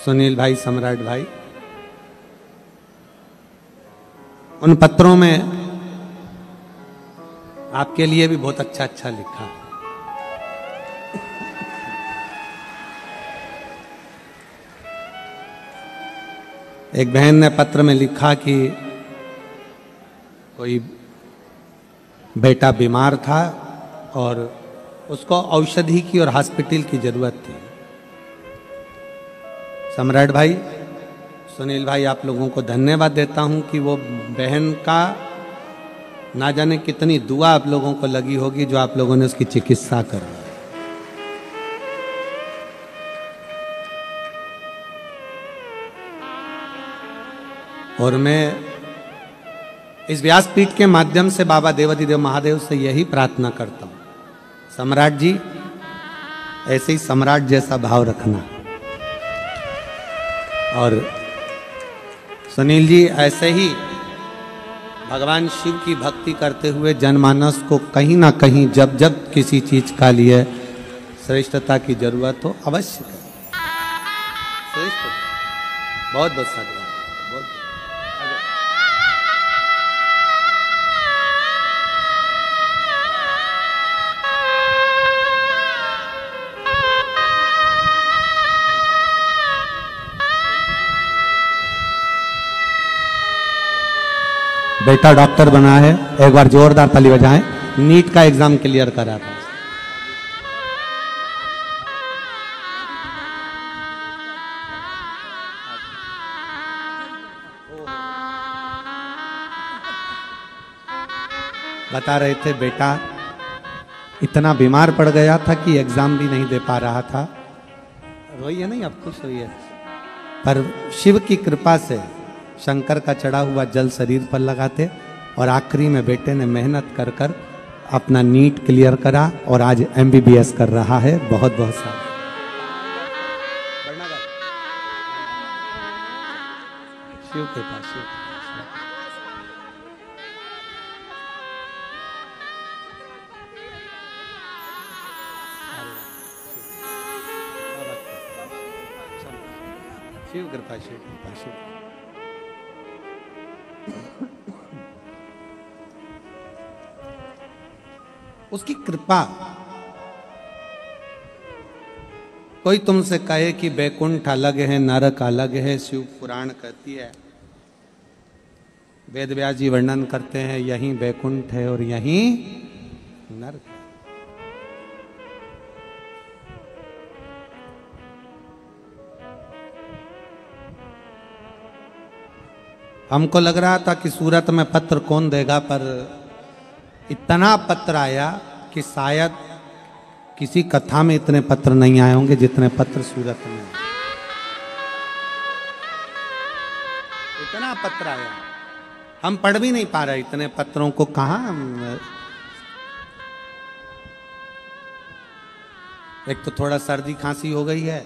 सुनील भाई, सम्राट भाई, उन पत्रों में आपके लिए भी बहुत अच्छा अच्छा लिखा। एक बहन ने पत्र में लिखा कि कोई बेटा बीमार था और उसको औषधि की और हॉस्पिटल की जरूरत थी। सम्राट भाई, सुनील भाई, आप लोगों को धन्यवाद देता हूं कि वो बहन का ना जाने कितनी दुआ आप लोगों को लगी होगी जो आप लोगों ने उसकी चिकित्सा कर। और मैं इस व्यासपीठ के माध्यम से बाबा देवाधिदेव महादेव से यही प्रार्थना करता हूं, सम्राट जी ऐसे ही सम्राट जैसा भाव रखना, और सुनील जी ऐसे ही भगवान शिव की भक्ति करते हुए जनमानस को कहीं ना कहीं जब जब किसी चीज का लिए श्रेष्ठता की जरूरत हो अवश्य करें। श्रेष्ठ बहुत बहुत साधुवाद। बहुत बेटा डॉक्टर बना है, एक बार जोरदार ताली बजाएं। नीट का एग्जाम क्लियर करा था। बता रहे थे बेटा इतना बीमार पड़ गया था कि एग्जाम भी नहीं दे पा रहा था। रोइए नहीं, अब खुश होइए। पर शिव की कृपा से शंकर का चढ़ा हुआ जल शरीर पर लगाते और आखिरी में बेटे ने मेहनत कर कर अपना नीट क्लियर करा और आज MBBS कर रहा है। बहुत बहुत सारा शिव के पास शिव कृपा, शिव कृपा, शिव। उसकी कृपा। कोई तुमसे कहे कि बैकुंठ अलग है, नरक अलग है, शिव पुराण कहती है, वेद व्यास जी वर्णन करते हैं यहीं बैकुंठ है और यहीं नरक है। हमको लग रहा था कि सूरत में पत्र कौन देगा, पर इतना पत्र आया कि शायद किसी कथा में इतने पत्र नहीं आए होंगे जितने पत्र सूरत में। इतना पत्र आया, हम पढ़ भी नहीं पा रहे इतने पत्रों को। कहां एक तो थोड़ा सर्दी खांसी हो गई है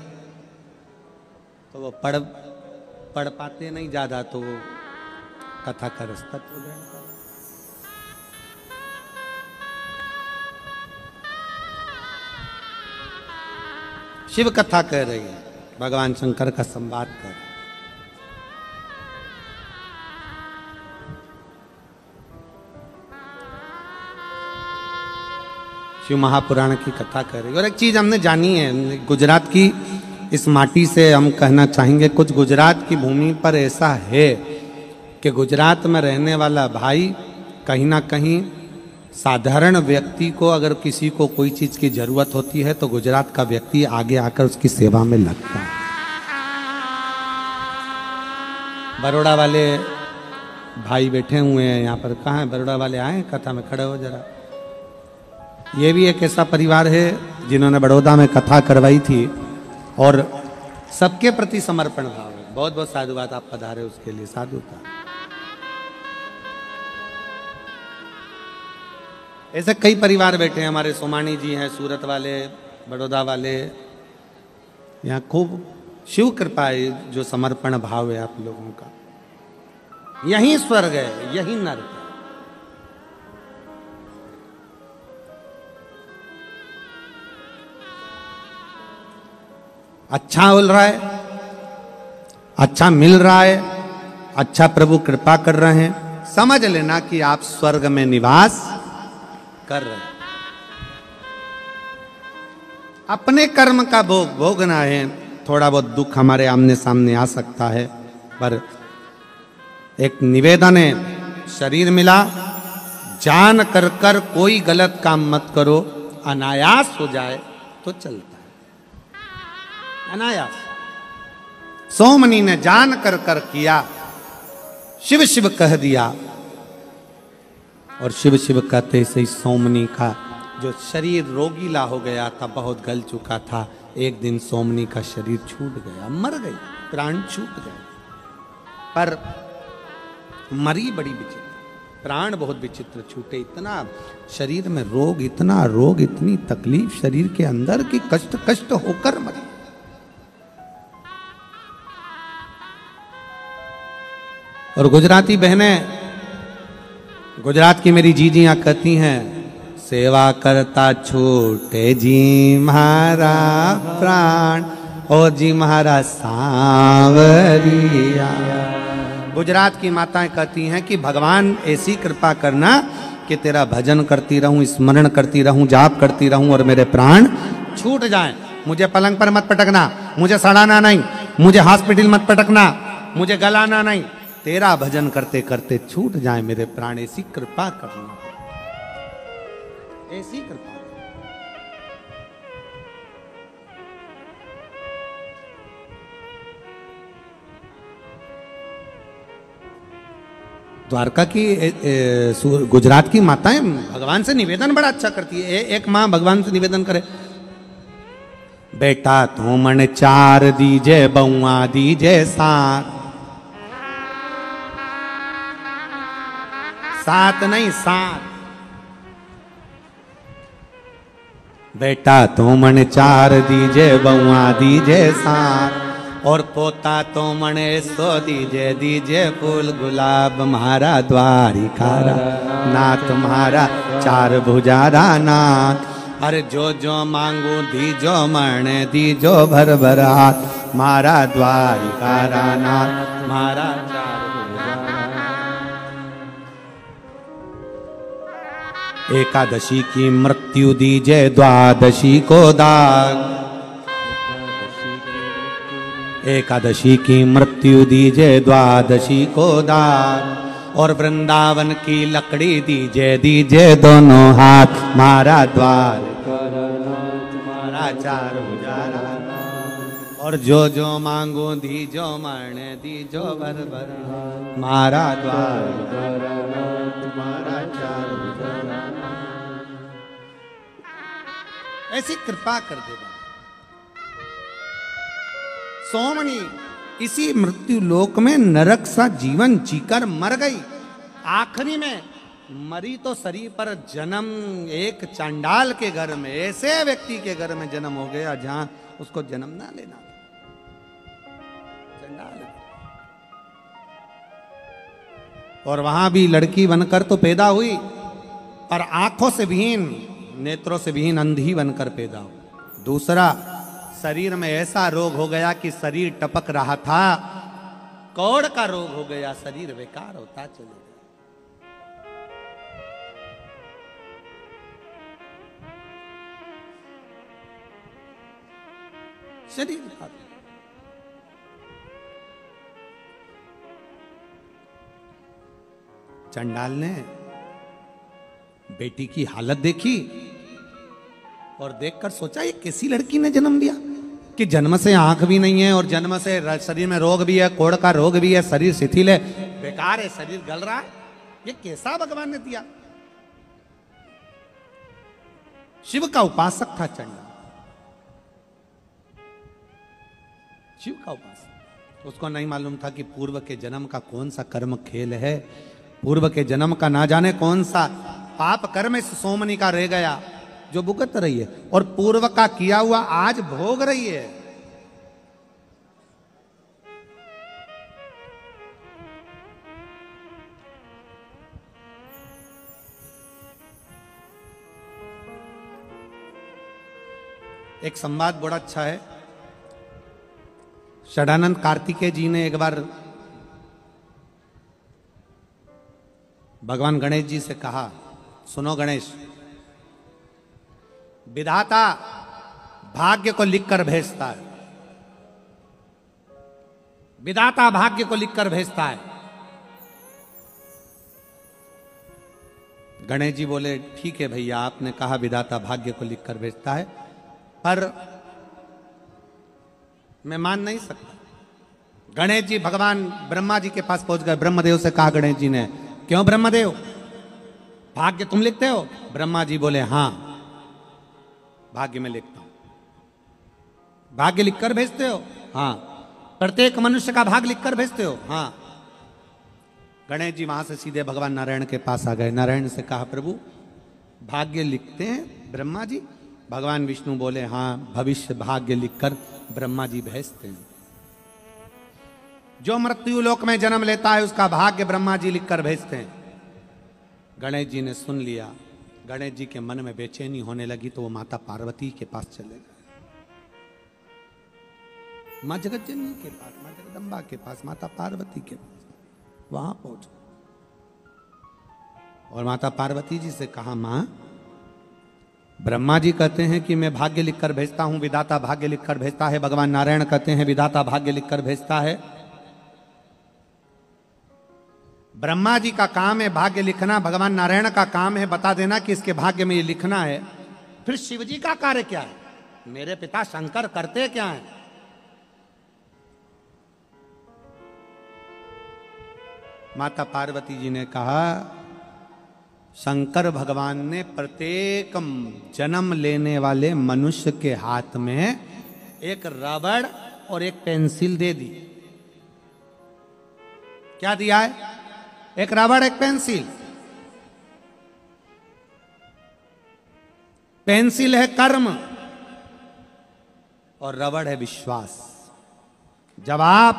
तो वो पढ़ पाते नहीं ज्यादा, तो वो कथा का रास्ता ग्रहण करें। शिव कथा कह रही है, भगवान शंकर का संवाद कर। शिव महापुराण की कथा कर रही है। और एक चीज हमने जानी है गुजरात की इस माटी से, हम कहना चाहेंगे कुछ गुजरात की भूमि पर ऐसा है कि गुजरात में रहने वाला भाई कहीं ना कहीं साधारण व्यक्ति को अगर किसी को कोई चीज की जरूरत होती है तो गुजरात का व्यक्ति आगे आकर उसकी सेवा में लगता है। बड़ौदा वाले भाई बैठे हुए हैं यहाँ पर, कहाँ है बड़ौदा वाले? आए कथा में, खड़े हो जरा। ये भी एक ऐसा परिवार है जिन्होंने बड़ौदा में कथा करवाई थी और सबके प्रति समर्पण भाव है। बहुत बहुत साधुवाद, आप पधारे उसके लिए साधुता। ऐसे कई परिवार बैठे हैं, हमारे सोमानी जी हैं, सूरत वाले, बड़ौदा वाले। यहाँ खूब शिव कृपा है, जो समर्पण भाव है आप लोगों का। यही स्वर्ग है, यही नरक है। अच्छा हो रहा है, अच्छा मिल रहा है, अच्छा प्रभु कृपा कर रहे हैं, समझ लेना कि आप स्वर्ग में निवास कर रहे हैं। अपने कर्म का भोग भोगना है। थोड़ा बहुत दुख हमारे आमने सामने आ सकता है, पर एक निवेदन है, शरीर मिला, जान कर कर कोई गलत काम मत करो, अनायास हो जाए तो चलता है। अनायास। सोमनी ने जान कर कर किया, शिव शिव कह दिया, और शिव शिव कहते से ही सोमनी का जो शरीर रोगीला हो गया था, बहुत गल चुका था, एक दिन सोमनी का शरीर छूट गया, मर गई, प्राण छूट गए। पर मरी बड़ी विचित्र। प्राण बहुत विचित्र छूटे, इतना शरीर में रोग, इतना रोग, इतनी तकलीफ शरीर के अंदर कि कष्ट कष्ट होकर मरे। और गुजराती बहनें, गुजरात की मेरी जीजियां कहती हैं, सेवा करता छूटे जी म्हारा प्राण, ओ जी म्हारा सांवरिया। गुजरात की माताएं कहती हैं कि भगवान ऐसी कृपा करना कि तेरा भजन करती रहूं, स्मरण करती रहूं, जाप करती रहूं और मेरे प्राण छूट जाएं। मुझे पलंग पर मत पटकना, मुझे सड़ाना नहीं, मुझे हॉस्पिटल मत पटकना, मुझे गलाना नहीं, तेरा भजन करते करते छूट जाए मेरे प्राण, ऐसी कृपा करना, ऐसी कृपा। द्वारका की गुजरात की माताएं भगवान से निवेदन बड़ा अच्छा करती है। एक माँ भगवान से निवेदन करे, बेटा तो मन 4 दीजे, बउआ दीजे 7, 7 नहीं 7, बेटा तो मन 4 दीजे, बउआ दीजे 7, और पोता तो मणे 100 दीजे, दीजे फूल गुलाब म्हारा द्वारिकारा नाथ, म्हारा 4 भुजारा नाथ। अरे जो जो मांगू दीजो मणे, दीजो भर भर हाथ, म्हारा द्वारिकारा नाथ, म्हारा 4 भुजारा। एकादशी की मृत्यु दीजे, द्वादशी को दाग, एकादशी की मृत्यु दीजे, द्वादशी को दाग, और वृंदावन की लकड़ी दीजे, दीजे दोनों हाथ, मारा द्वार मारा 4 भुजारा। और जो जो मांगो दीजो मणे, दीजो भर भर, मारा द्वार मारा 4 भुजारा। ऐसी कृपा कर देगा सोमनी। इसी मृत्यु लोक में नरक सा जीवन जीकर मर गई। आखिरी में मरी तो शरीर पर जन्म एक चांडाल के घर में, ऐसे व्यक्ति के घर में जन्म हो गया जहां उसको जन्म ना लेना, चांडाल। और वहां भी लड़की बनकर तो पैदा हुई, और आंखों से विहीन, नेत्रों से विहीन अंधी बनकर पैदा हुई। दूसरा, शरीर में ऐसा रोग हो गया कि शरीर टपक रहा था, कौड़ का रोग हो गया, शरीर बेकार होता चले गया। शरीर का चंडाल ने बेटी की हालत देखी और देखकर सोचा ये कैसी लड़की ने जन्म दिया कि जन्म से आंख भी नहीं है और जन्म से शरीर में रोग भी है, कोढ़ का रोग भी है, शरीर शिथिल है, बेकार है, शरीर गल रहा है, ये कैसा भगवान ने दिया। शिव का उपासक था चंडाल, शिव का उपासक। उसको नहीं मालूम था कि पूर्व के जन्म का कौन सा कर्म खेल है, पूर्व के जन्म का ना जाने कौन सा पाप कर्म इस सोमनी का रह गया जो भुगत रही है, और पूर्व का किया हुआ आज भोग रही है। एक संवाद बड़ा अच्छा है। षडानंद कार्तिकेय जी ने एक बार भगवान गणेश जी से कहा, सुनो गणेश, विधाता भाग्य को लिखकर भेजता है, विधाता भाग्य को लिखकर भेजता है। गणेश जी बोले, ठीक है भैया, आपने कहा विधाता भाग्य को लिखकर भेजता है, पर मैं मान नहीं सकता। गणेश जी भगवान ब्रह्मा जी के पास पहुंच गए। ब्रह्मदेव से कहा गणेश जी ने, क्यों ब्रह्मदेव, भाग्य तुम लिखते हो? ब्रह्मा जी बोले, हां भाग्य में लिखता हूं। भाग्य लिखकर भेजते हो? हाँ। प्रत्येक मनुष्य का भाग लिखकर भेजते हो? हाँ। गणेश जी वहां से सीधे भगवान नारायण के पास आ गए। नारायण से कहा, प्रभु भाग्य लिखते हैं ब्रह्मा जी? भगवान विष्णु बोले, हाँ, भविष्य भाग्य लिखकर ब्रह्मा जी भेजते हैं। जो मृत्यु लोक में जन्म लेता है उसका भाग्य ब्रह्मा जी लिखकर भेजते हैं। गणेश जी ने सुन लिया। गणेश जी के मन में बेचैनी होने लगी तो वो माता पार्वती के पास चले गए, मां जगतजननी के पास, मां जगदम्बा के पास, माता पार्वती के पास। वहां पहुंचे और माता पार्वती जी से कहा, मां, ब्रह्मा जी कहते हैं कि मैं भाग्य लिखकर भेजता हूं, विधाता भाग्य लिखकर भेजता है। भगवान नारायण कहते हैं विधाता भाग्य लिखकर भेजता है। ब्रह्मा जी का काम है भाग्य लिखना, भगवान नारायण का काम है बता देना कि इसके भाग्य में ये लिखना है। फिर शिव जी का कार्य क्या है? मेरे पिता शंकर करते क्या है? माता पार्वती जी ने कहा, शंकर भगवान ने प्रत्येक जन्म लेने वाले मनुष्य के हाथ में एक रबड़ और एक पेंसिल दे दी। क्या दिया है? एक रबड़, एक पेंसिल। पेंसिल है कर्म और रबड़ है विश्वास। जब आप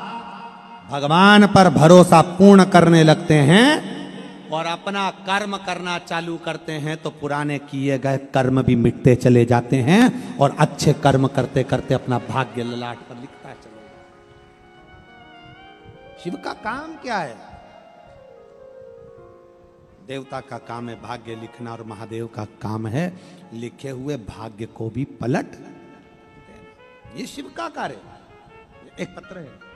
भगवान पर भरोसा पूर्ण करने लगते हैं और अपना कर्म करना चालू करते हैं तो पुराने किए गए कर्म भी मिटते चले जाते हैं और अच्छे कर्म करते करते अपना भाग्य ललाट पर लिखता चलेगा। शिव का काम क्या है? देवता का काम है भाग्य लिखना और महादेव का काम है लिखे हुए भाग्य को भी पलट देना। ये शिव का कार्य है। एक पत्र है,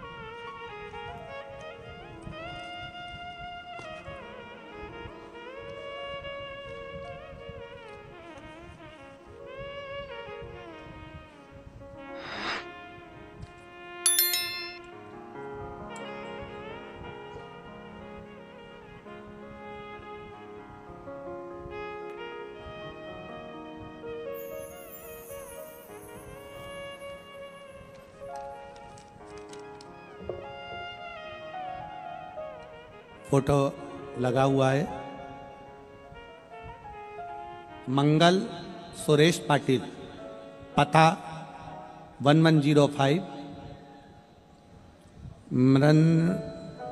फोटो लगा हुआ है। मंगल सुरेश पाटिल, पता 1105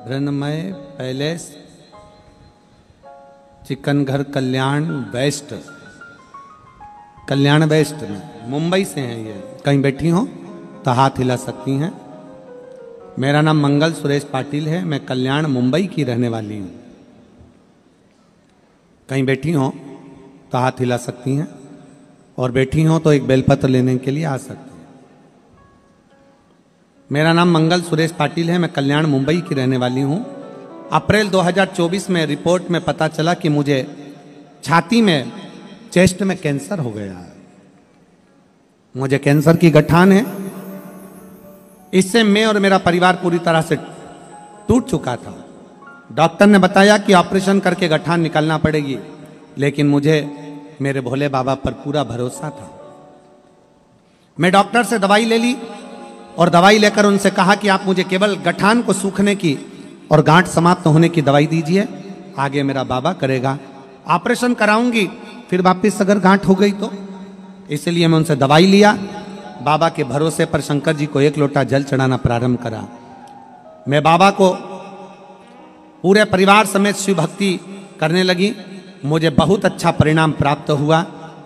मृण्मय पैलेस, चिकन घर, कल्याण वेस्ट, कल्याण वेस्ट में, मुंबई से हैं ये। कहीं बैठी हो तो हाथ हिला सकती हैं। मेरा नाम मंगल सुरेश पाटिल है, मैं कल्याण मुंबई की रहने वाली हूँ। कहीं बैठी हो तो हाथ हिला सकती हैं और बैठी हो तो एक बेलपत्र लेने के लिए आ सकती हैं। मेरा नाम मंगल सुरेश पाटिल है, मैं कल्याण मुंबई की रहने वाली हूँ। अप्रैल 2024 में रिपोर्ट में पता चला कि मुझे छाती में, चेस्ट में कैंसर हो गया है। मुझे कैंसर की गठान है। इससे मैं और मेरा परिवार पूरी तरह से टूट चुका था। डॉक्टर ने बताया कि ऑपरेशन करके गठान निकालना पड़ेगी, लेकिन मुझे मेरे भोले बाबा पर पूरा भरोसा था। मैं डॉक्टर से दवाई ले ली और दवाई लेकर उनसे कहा कि आप मुझे केवल गठान को सूखने की और गांठ समाप्त होने की दवाई दीजिए, आगे मेरा बाबा करेगा। ऑपरेशन कराऊंगी, फिर वापिस अगर गांठ हो गई तो। इसलिए मैं उनसे दवाई लिया। बाबा के भरोसे पर शंकर जी को एक लोटा जल चढ़ाना प्रारंभ करा। मैं बाबा को पूरे परिवार समेत शिव भक्ति करने लगी। मुझे बहुत अच्छा परिणाम प्राप्त हुआ।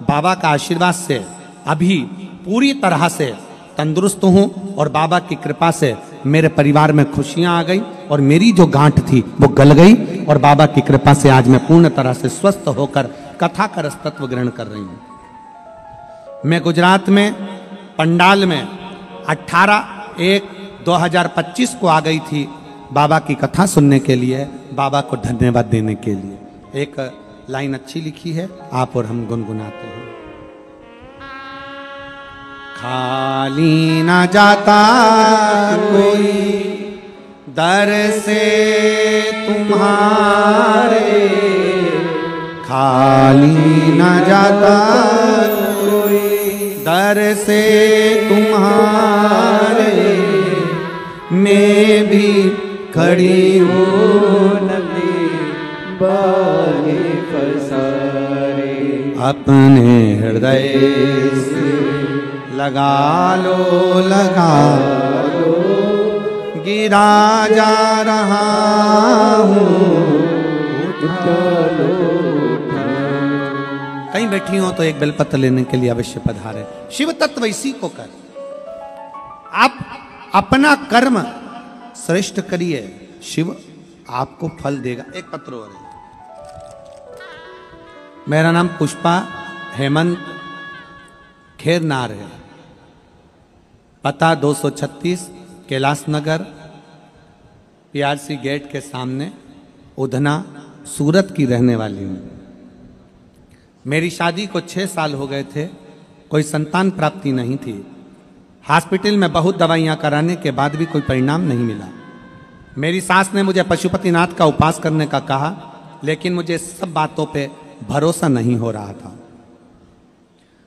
बाबा का आशीर्वाद से अभी पूरी तरह से तंदुरुस्त हूँ और बाबा की कृपा से मेरे परिवार में खुशियाँ आ गई और मेरी जो गांठ थी वो गल गई और बाबा की कृपा से आज मैं पूर्ण तरह से स्वस्थ होकर कथा का रस तत्व ग्रहण कर रही हूँ। मैं गुजरात में पंडाल में 18/1/2025 को आ गई थी बाबा की कथा सुनने के लिए, बाबा को धन्यवाद देने के लिए। एक लाइन अच्छी लिखी है, आप और हम गुनगुनाते हैं। खाली न जाता कोई दर से तुम्हारे, खाली न जाता कोई दर से तुम्हारे, मैं भी खड़ी हूँ नदी बाने पसारे अपने हृदय से लगा लो गिरा जा रहा हूँ कहीं बैठी हो तो एक बेलपत्र लेने के लिए अवश्य पधारे। शिव तत्व इसी को कर, आप अपना कर्म श्रेष्ठ करिए, शिव आपको फल देगा। एक पत्र और है। मेरा नाम पुष्पा हेमंत खेरनार है, पता 236 कैलाश नगर, PRC गेट के सामने, उधना, सूरत की रहने वाली हूँ। मेरी शादी को 6 साल हो गए थे, कोई संतान प्राप्ति नहीं थी। हॉस्पिटल में बहुत दवाइयाँ कराने के बाद भी कोई परिणाम नहीं मिला। मेरी सास ने मुझे पशुपतिनाथ का उपास करने का कहा, लेकिन मुझे सब बातों पे भरोसा नहीं हो रहा था।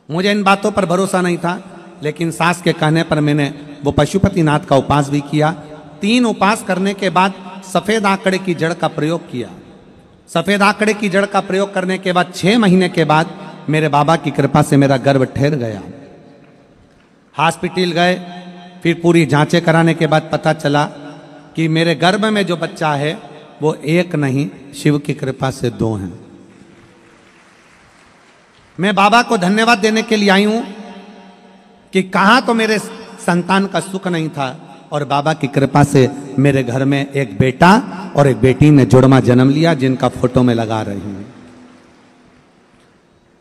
मुझे इन बातों पर भरोसा नहीं था, लेकिन सास के कहने पर मैंने वो पशुपतिनाथ का उपास भी किया। 3 उपास करने के बाद सफ़ेद आंकड़े की जड़ का प्रयोग किया। सफ़ेद आंकड़े की जड़ का प्रयोग करने के बाद 6 महीने के बाद मेरे बाबा की कृपा से मेरा गर्भ ठहर गया। हॉस्पिटल गए, फिर पूरी जांचें कराने के बाद पता चला कि मेरे गर्भ में जो बच्चा है वो 1 नहीं, शिव की कृपा से 2 हैं। मैं बाबा को धन्यवाद देने के लिए आई हूं कि कहां तो मेरे संतान का सुख नहीं था, और बाबा की कृपा से मेरे घर में एक बेटा और एक बेटी ने जुड़वा जन्म लिया, जिनका फोटो में लगा रही हूं।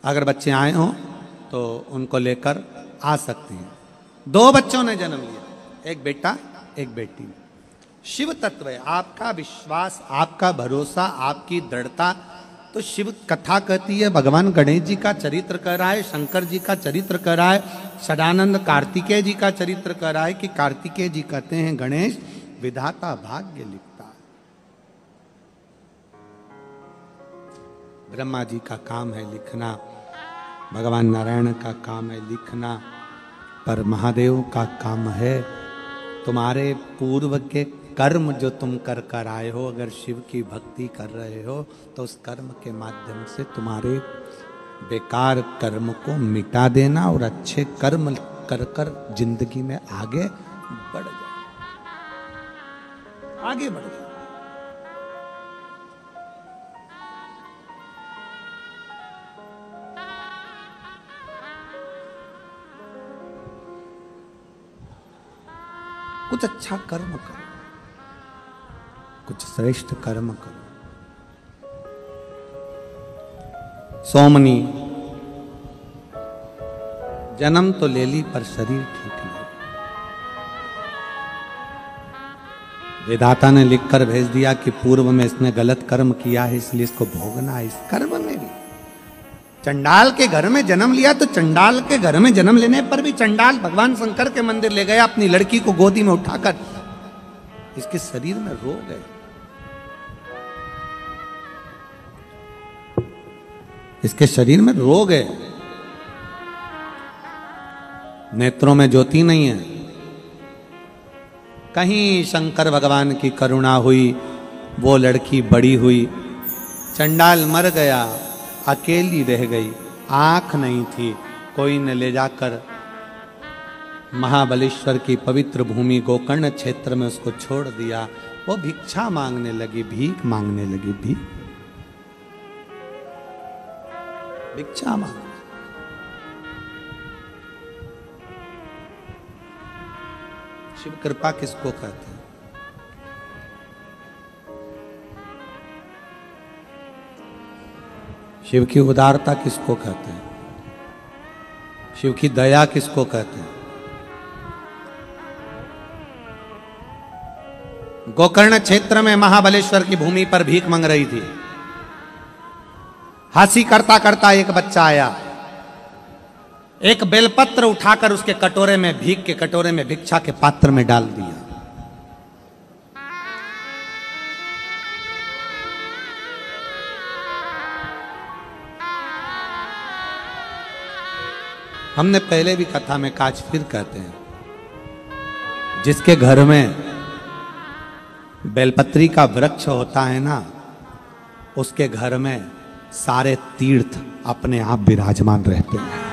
अगर बच्चे आए हों तो उनको लेकर आ सकते हैं। 2 बच्चों ने जन्म लिया, एक बेटा एक बेटी। शिव तत्व है, आपका विश्वास, आपका भरोसा, आपकी दृढ़ता। तो शिव कथा कहती है, भगवान गणेश जी का चरित्र कह रहा है, शंकर जी का चरित्र कह रहा है, सदानंद कार्तिकेय जी का चरित्र कह रहा है कि कार्तिकेय जी कहते हैं गणेश विधाता भाग्य लिखता है। ब्रह्मा जी का काम है लिखना, भगवान नारायण का काम है लिखना, पर महादेव का काम है तुम्हारे पूर्व के कर्म जो तुम कर आए हो। अगर शिव की भक्ति कर रहे हो तो उस कर्म के माध्यम से तुम्हारे बेकार कर्म को मिटा देना और अच्छे कर्म कर कर जिंदगी में आगे बढ़ जाओ, आगे बढ़ जाओ। कुछ अच्छा कर्म करो, कुछ श्रेष्ठ कर्म करो। सोमनी जन्म तो ले ली पर शरीर ठीक नहीं। विधाता ने लिखकर भेज दिया कि पूर्व में इसने गलत कर्म किया है, इसलिए इसको भोगना है। इस कर्म में भी चंडाल के घर में जन्म लिया, तो चंडाल के घर में जन्म लेने पर भी चंडाल भगवान शंकर के मंदिर ले गया अपनी लड़की को गोदी में उठाकर। इसके शरीर में रोग है, इसके शरीर में रोग है, नेत्रों में ज्योति नहीं है। कहीं शंकर भगवान की करुणा हुई, वो लड़की बड़ी हुई, चंडाल मर गया, अकेली रह गई, आंख नहीं थी, कोई ने ले जाकर महाबलेश्वर की पवित्र भूमि गोकर्ण क्षेत्र में उसको छोड़ दिया। वो भिक्षा मांगने लगी, भीख मांगने लगी, भिक्षा मांग। शिव कृपा किसको कहते हैं? शिव की उदारता किसको कहते हैं? शिव की दया किसको कहते हैं? गोकर्ण क्षेत्र में महाबलेश्वर की भूमि पर भीख मांग रही थी। हंसी करता करता एक बच्चा आया, एक बेलपत्र उठाकर उसके कटोरे में, भीख के कटोरे में, भिक्षा के पात्र में डाल दिया। हमने पहले भी कथा में कहा, आज फिर कहते हैं, जिसके घर में बेलपत्री का वृक्ष होता है ना, उसके घर में सारे तीर्थ अपने आप विराजमान रहते हैं।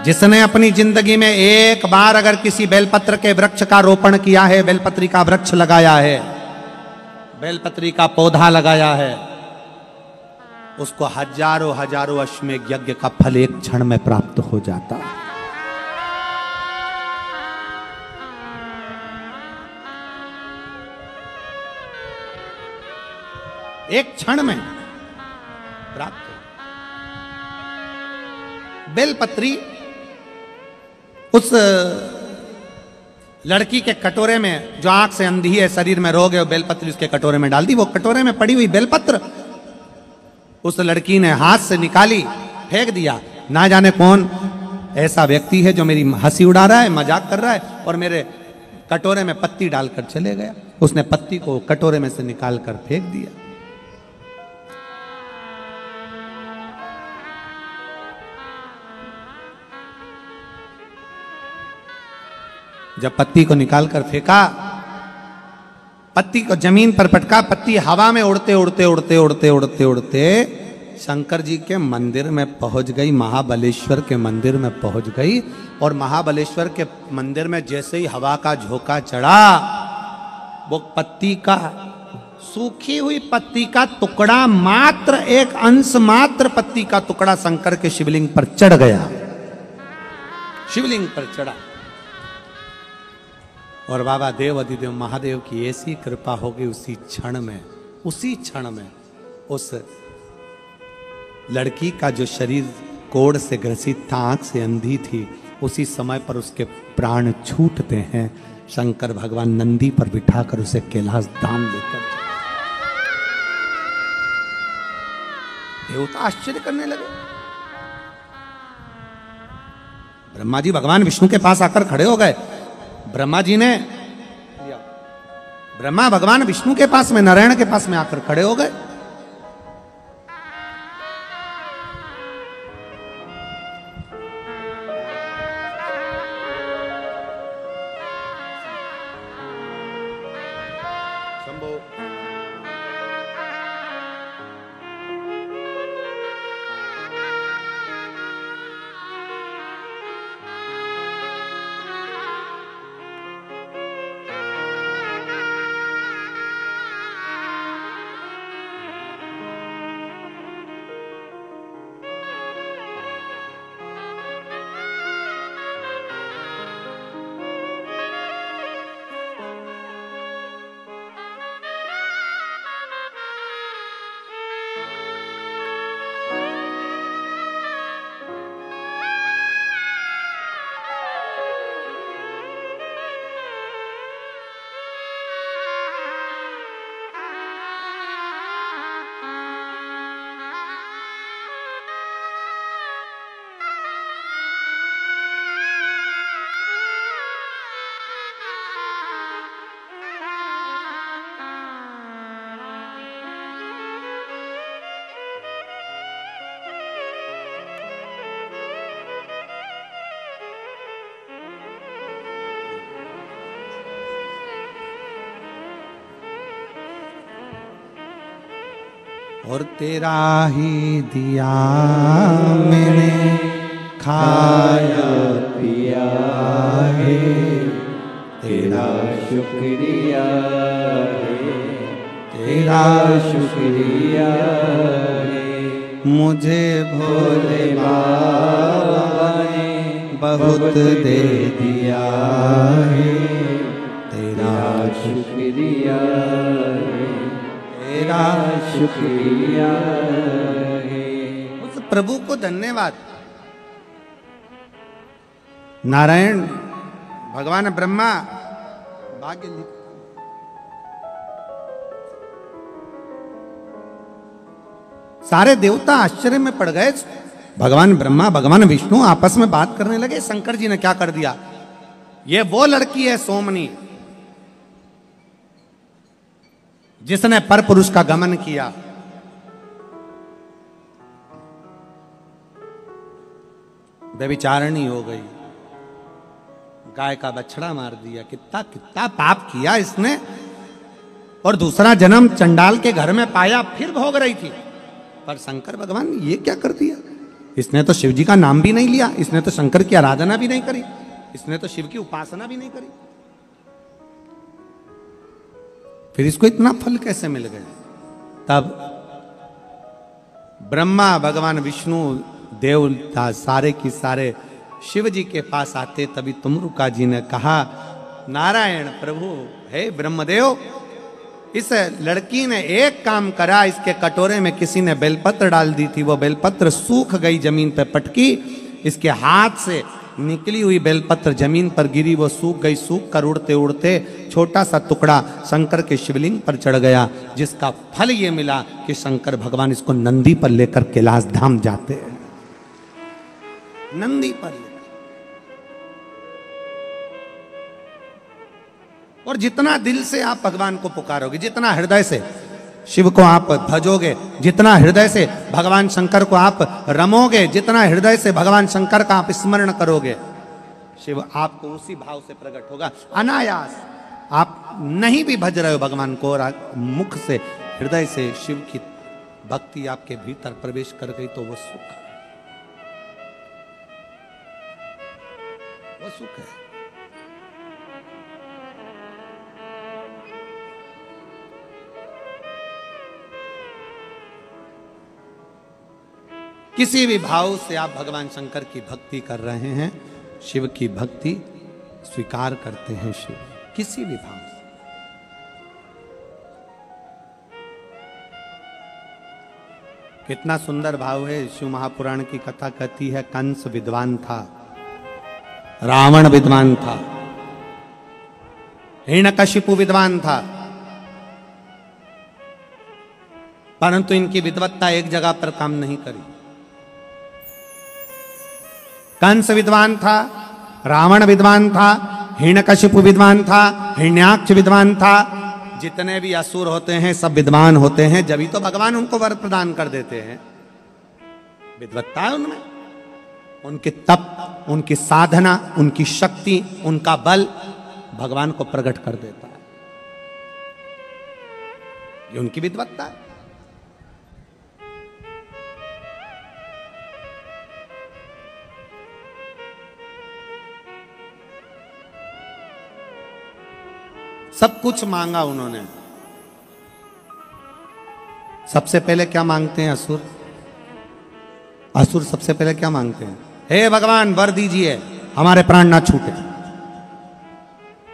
जिसने अपनी जिंदगी में एक बार अगर किसी बेलपत्र के वृक्ष का रोपण किया है, बेलपत्री का वृक्ष लगाया है, बेलपत्री का पौधा लगाया है, उसको हजारों हजारों अश्वमेध यज्ञ का फल एक क्षण में प्राप्त हो जाता है। एक क्षण में प्राप्त हो। बेलपत्री उस लड़की के कटोरे में, जो आंख से अंधी है, शरीर में रोग है, वो बेलपत्री उसके कटोरे में डाल दी। वो कटोरे में पड़ी हुई बेलपत्र उस लड़की ने हाथ से निकाली, फेंक दिया। ना जाने कौन ऐसा व्यक्ति है जो मेरी हंसी उड़ा रहा है, मजाक कर रहा है, और मेरे कटोरे में पत्ती डालकर चले गया। उसने पत्ती को कटोरे में से निकाल कर फेंक दिया। जब पत्ती को निकालकर फेंका, पत्ती को जमीन पर पटका, पत्ती हवा में उड़ते उड़ते उड़ते उड़ते उड़ते उड़ते शंकर जी के मंदिर में पहुंच गई, महाबलेश्वर के मंदिर में पहुंच गई। और महाबलेश्वर के मंदिर में जैसे ही हवा का झोंका चढ़ा, वो पत्ती का, सूखी हुई पत्ती का टुकड़ा, मात्र एक अंश मात्र पत्ती का टुकड़ा शंकर के शिवलिंग पर चढ़ गया। शिवलिंग पर चढ़ा और बाबा देव अधिदेव महादेव की ऐसी कृपा हो गई। उसी क्षण में उस लड़की का जो शरीर कोढ़ से ग्रसित था, आंख से अंधी थी, उसी समय पर उसके प्राण छूटते हैं। शंकर भगवान नंदी पर बिठाकर उसे कैलाश धाम लेकर चले। देवता आश्चर्य करने लगे। ब्रह्मा जी भगवान विष्णु के पास आकर खड़े हो गए। ब्रह्मा भगवान विष्णु के पास में, नारायण के पास में आकर खड़े हो गए। और तेरा ही दिया मैंने खाया पिया है, तेरा शुक्रिया है, तेरा शुक्रिया है। मुझे भोले बाबा ने बहुत दे दिया है, तेरा शुक्रिया है, तेरा शुक्रिया है। उस प्रभु को धन्यवाद। नारायण भगवान ब्रह्मा भाग्य लिख, सारे देवता आश्चर्य में पड़ गए। भगवान ब्रह्मा भगवान विष्णु आपस में बात करने लगे। शंकर जी ने क्या कर दिया, ये वो लड़की है सोमनी जिसने पर पुरुष का गमन किया। व्यभिचारिणी हो गई, गाय का बछड़ा मार दिया, कितना कितना पाप किया इसने। और दूसरा जन्म चंडाल के घर में पाया, फिर भोग रही थी। पर शंकर भगवान ने ये क्या कर दिया, इसने तो शिव जी का नाम भी नहीं लिया, इसने तो शंकर की आराधना भी नहीं करी, इसने तो शिव की उपासना भी नहीं करी, फिर इसको इतना फल कैसे मिल गया। तब ब्रह्मा, भगवान विष्णु, देवता सारे की सारे शिव जी के पास आते, तभी तुमरुका जी ने कहा, नारायण प्रभु, हे ब्रह्मदेव, इस लड़की ने एक काम करा, इसके कटोरे में किसी ने बेलपत्र डाल दी थी, वो बेलपत्र सूख गई, जमीन पे पटकी, इसके हाथ से निकली हुई बेलपत्र जमीन पर गिरी, वो सूख गई, सूख कर उड़ते उड़ते छोटा सा टुकड़ा शंकर के शिवलिंग पर चढ़ गया, जिसका फल ये मिला कि शंकर भगवान इसको नंदी पर लेकर कैलाश धाम जाते हैं, नंदी पर। और जितना दिल से आप भगवान को पुकारोगे, जितना हृदय से शिव को आप भजोगे, जितना हृदय से भगवान शंकर को आप रमोगे, जितना हृदय से भगवान शंकर का आप स्मरण करोगे, शिव आपको उसी भाव से प्रकट होगा अनायास। आप नहीं भी भज रहे हो भगवान को और मुख से हृदय से शिव की भक्ति आपके भीतर प्रवेश कर गई, तो वो सुख है, वो सुख है। किसी भी भाव से आप भगवान शंकर की भक्ति कर रहे हैं, शिव की भक्ति स्वीकार करते हैं शिव, किसी भी भाव से। कितना सुंदर भाव है। शिव महापुराण की कथा कहती है, कंस विद्वान था, रावण विद्वान था, हिरण्यकशिपु विद्वान था, परंतु इनकी विद्वत्ता एक जगह पर काम नहीं करी। कंस विद्वान था, रावण विद्वान था, हिरण्यकशिपु विद्वान था, हिरण्याक्ष विद्वान था, जितने भी असुर होते हैं सब विद्वान होते हैं, जब तो भगवान उनको वर प्रदान कर देते हैं। विद्वत्ता है उनमें, उनके तप, उनकी साधना, उनकी शक्ति, उनका बल भगवान को प्रकट कर देता है, ये उनकी विद्वत्ता है। सब कुछ मांगा उन्होंने। सबसे पहले क्या मांगते हैं असुर? असुर सबसे पहले क्या मांगते हैं? हे भगवान वर दीजिए, हमारे प्राण ना छूटे,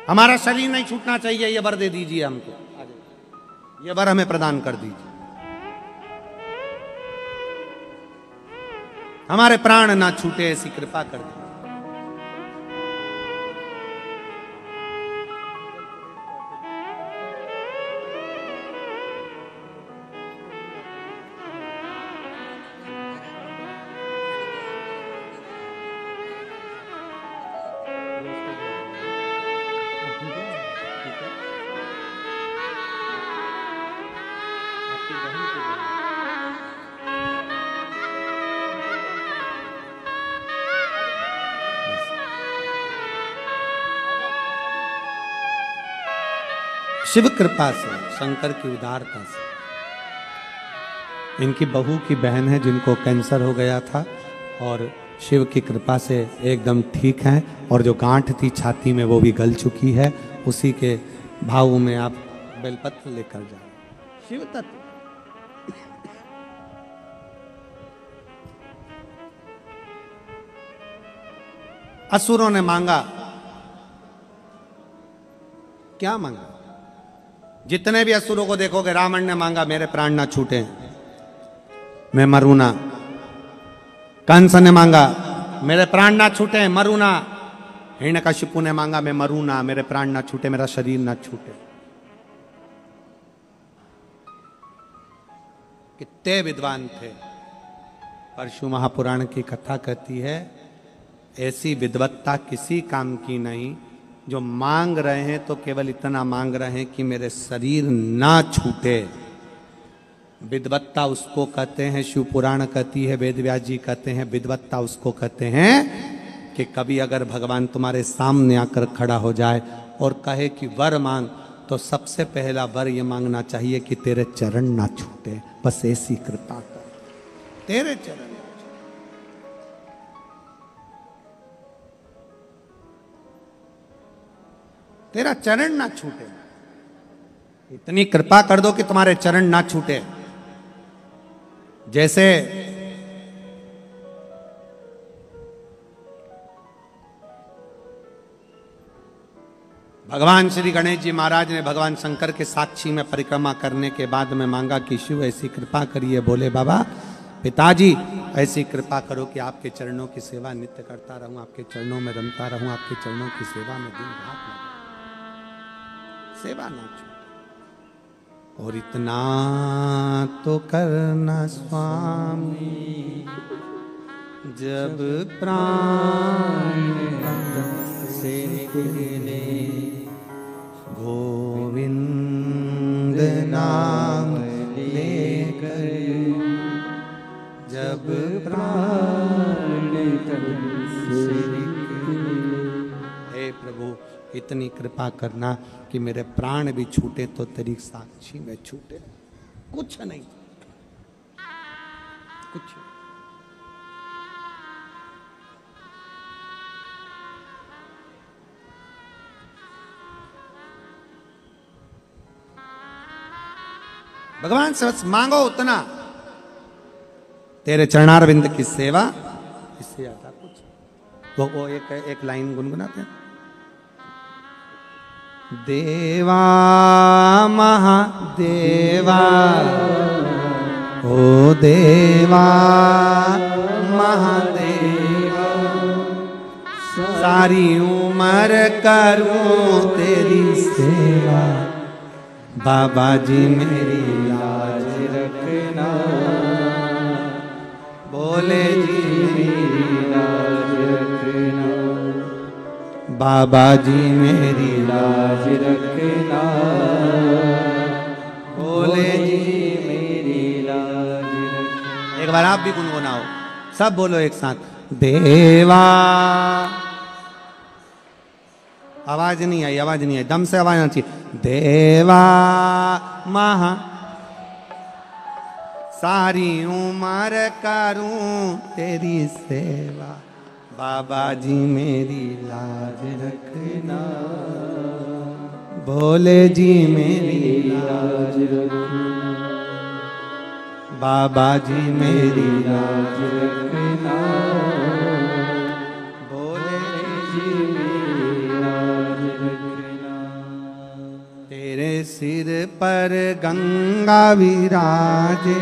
हमारा शरीर नहीं छूटना चाहिए, ये वर दे दीजिए हमको, ये वर हमें प्रदान कर दीजिए, हमारे प्राण ना छूटे, ऐसी कृपा कर दीजिए। शिव कृपा से, शंकर की उदारता से, इनकी बहू की बहन है जिनको कैंसर हो गया था और शिव की कृपा से एकदम ठीक हैं, और जो गांठ थी छाती में वो भी गल चुकी है। उसी के भाव में आप बेलपत्र लेकर जाओ। शिव तत्व असुरों ने मांगा, क्या मांगा? जितने भी असुरों को देखोगे, रावण ने मांगा मेरे प्राण ना छूटे, मैं मरूं ना। कंस ने मांगा मेरे प्राण ना छूटे, मरूं ना। हिरण्यकशिपु ने मांगा मैं मरूं ना, मेरे प्राण ना छूटे, मेरा शरीर ना छूटे। कितने विद्वान थे। परशु महापुराण की कथा कहती है, ऐसी विद्वत्ता किसी काम की नहीं। जो मांग रहे हैं तो केवल इतना मांग रहे हैं कि मेरे शरीर ना छूटे। विद्वत्ता उसको कहते हैं, शिव पुराण कहती है, वेद व्यास जी कहते हैं, विद्वत्ता उसको कहते हैं कि कभी अगर भगवान तुम्हारे सामने आकर खड़ा हो जाए और कहे कि वर मांग, तो सबसे पहला वर ये मांगना चाहिए कि तेरे चरण ना छूटे, बस ऐसी कृपा कर, तेरे चरण, तेरा चरण ना छूटे, इतनी कृपा कर दो कि तुम्हारे चरण ना छूटे। जैसे भगवान श्री गणेश जी महाराज ने भगवान शंकर के साक्षी में परिक्रमा करने के बाद में मांगा कि शिव ऐसी कृपा करिए, बोले बाबा पिताजी ऐसी कृपा करो कि आपके चरणों की सेवा नित्य करता रहूं, आपके चरणों में रमता रहूं, आपके चरणों की सेवा में दिन रात लगूं, सेवा ना छूटे। और इतना तो करना स्वामी जब प्राण से निकले, गोविंद नाम लेकर जब प्राण से निकले। हे प्रभु इतनी कृपा करना कि मेरे प्राण भी छूटे तो तेरी साक्षी में छूटे, कुछ नहीं, कुछ। भगवान से बस मांगो उतना, तेरे चरणारविंद की सेवा, इससे ज्यादा कुछ। वो एक लाइन गुनगुनाते हैं। देवा महादेवा, ओ देवा महादेवा, सारी उम्र करूं तेरी सेवा, बाबा जी मेरी लाज रखना, बोले जी मेरी लाज रखना, बाबा जी मेरी लाज रखना, बोले जी मेरी लाज रखना। एक बार आप भी गुनगुनाओ, सब बोलो एक साथ। देवा, आवाज नहीं आई, आवाज नहीं आई, दम से आवाज आनी चाहिए। देवा महा, सारी उम्र करूं तेरी सेवा, बाबा जी मेरी लाज रखना, भोले जी मेरी लाज रखना, बाबा जी मेरी लाज रखना, भोले जी मेरी लाज रखना। तेरे सिर पर गंगा विराजे,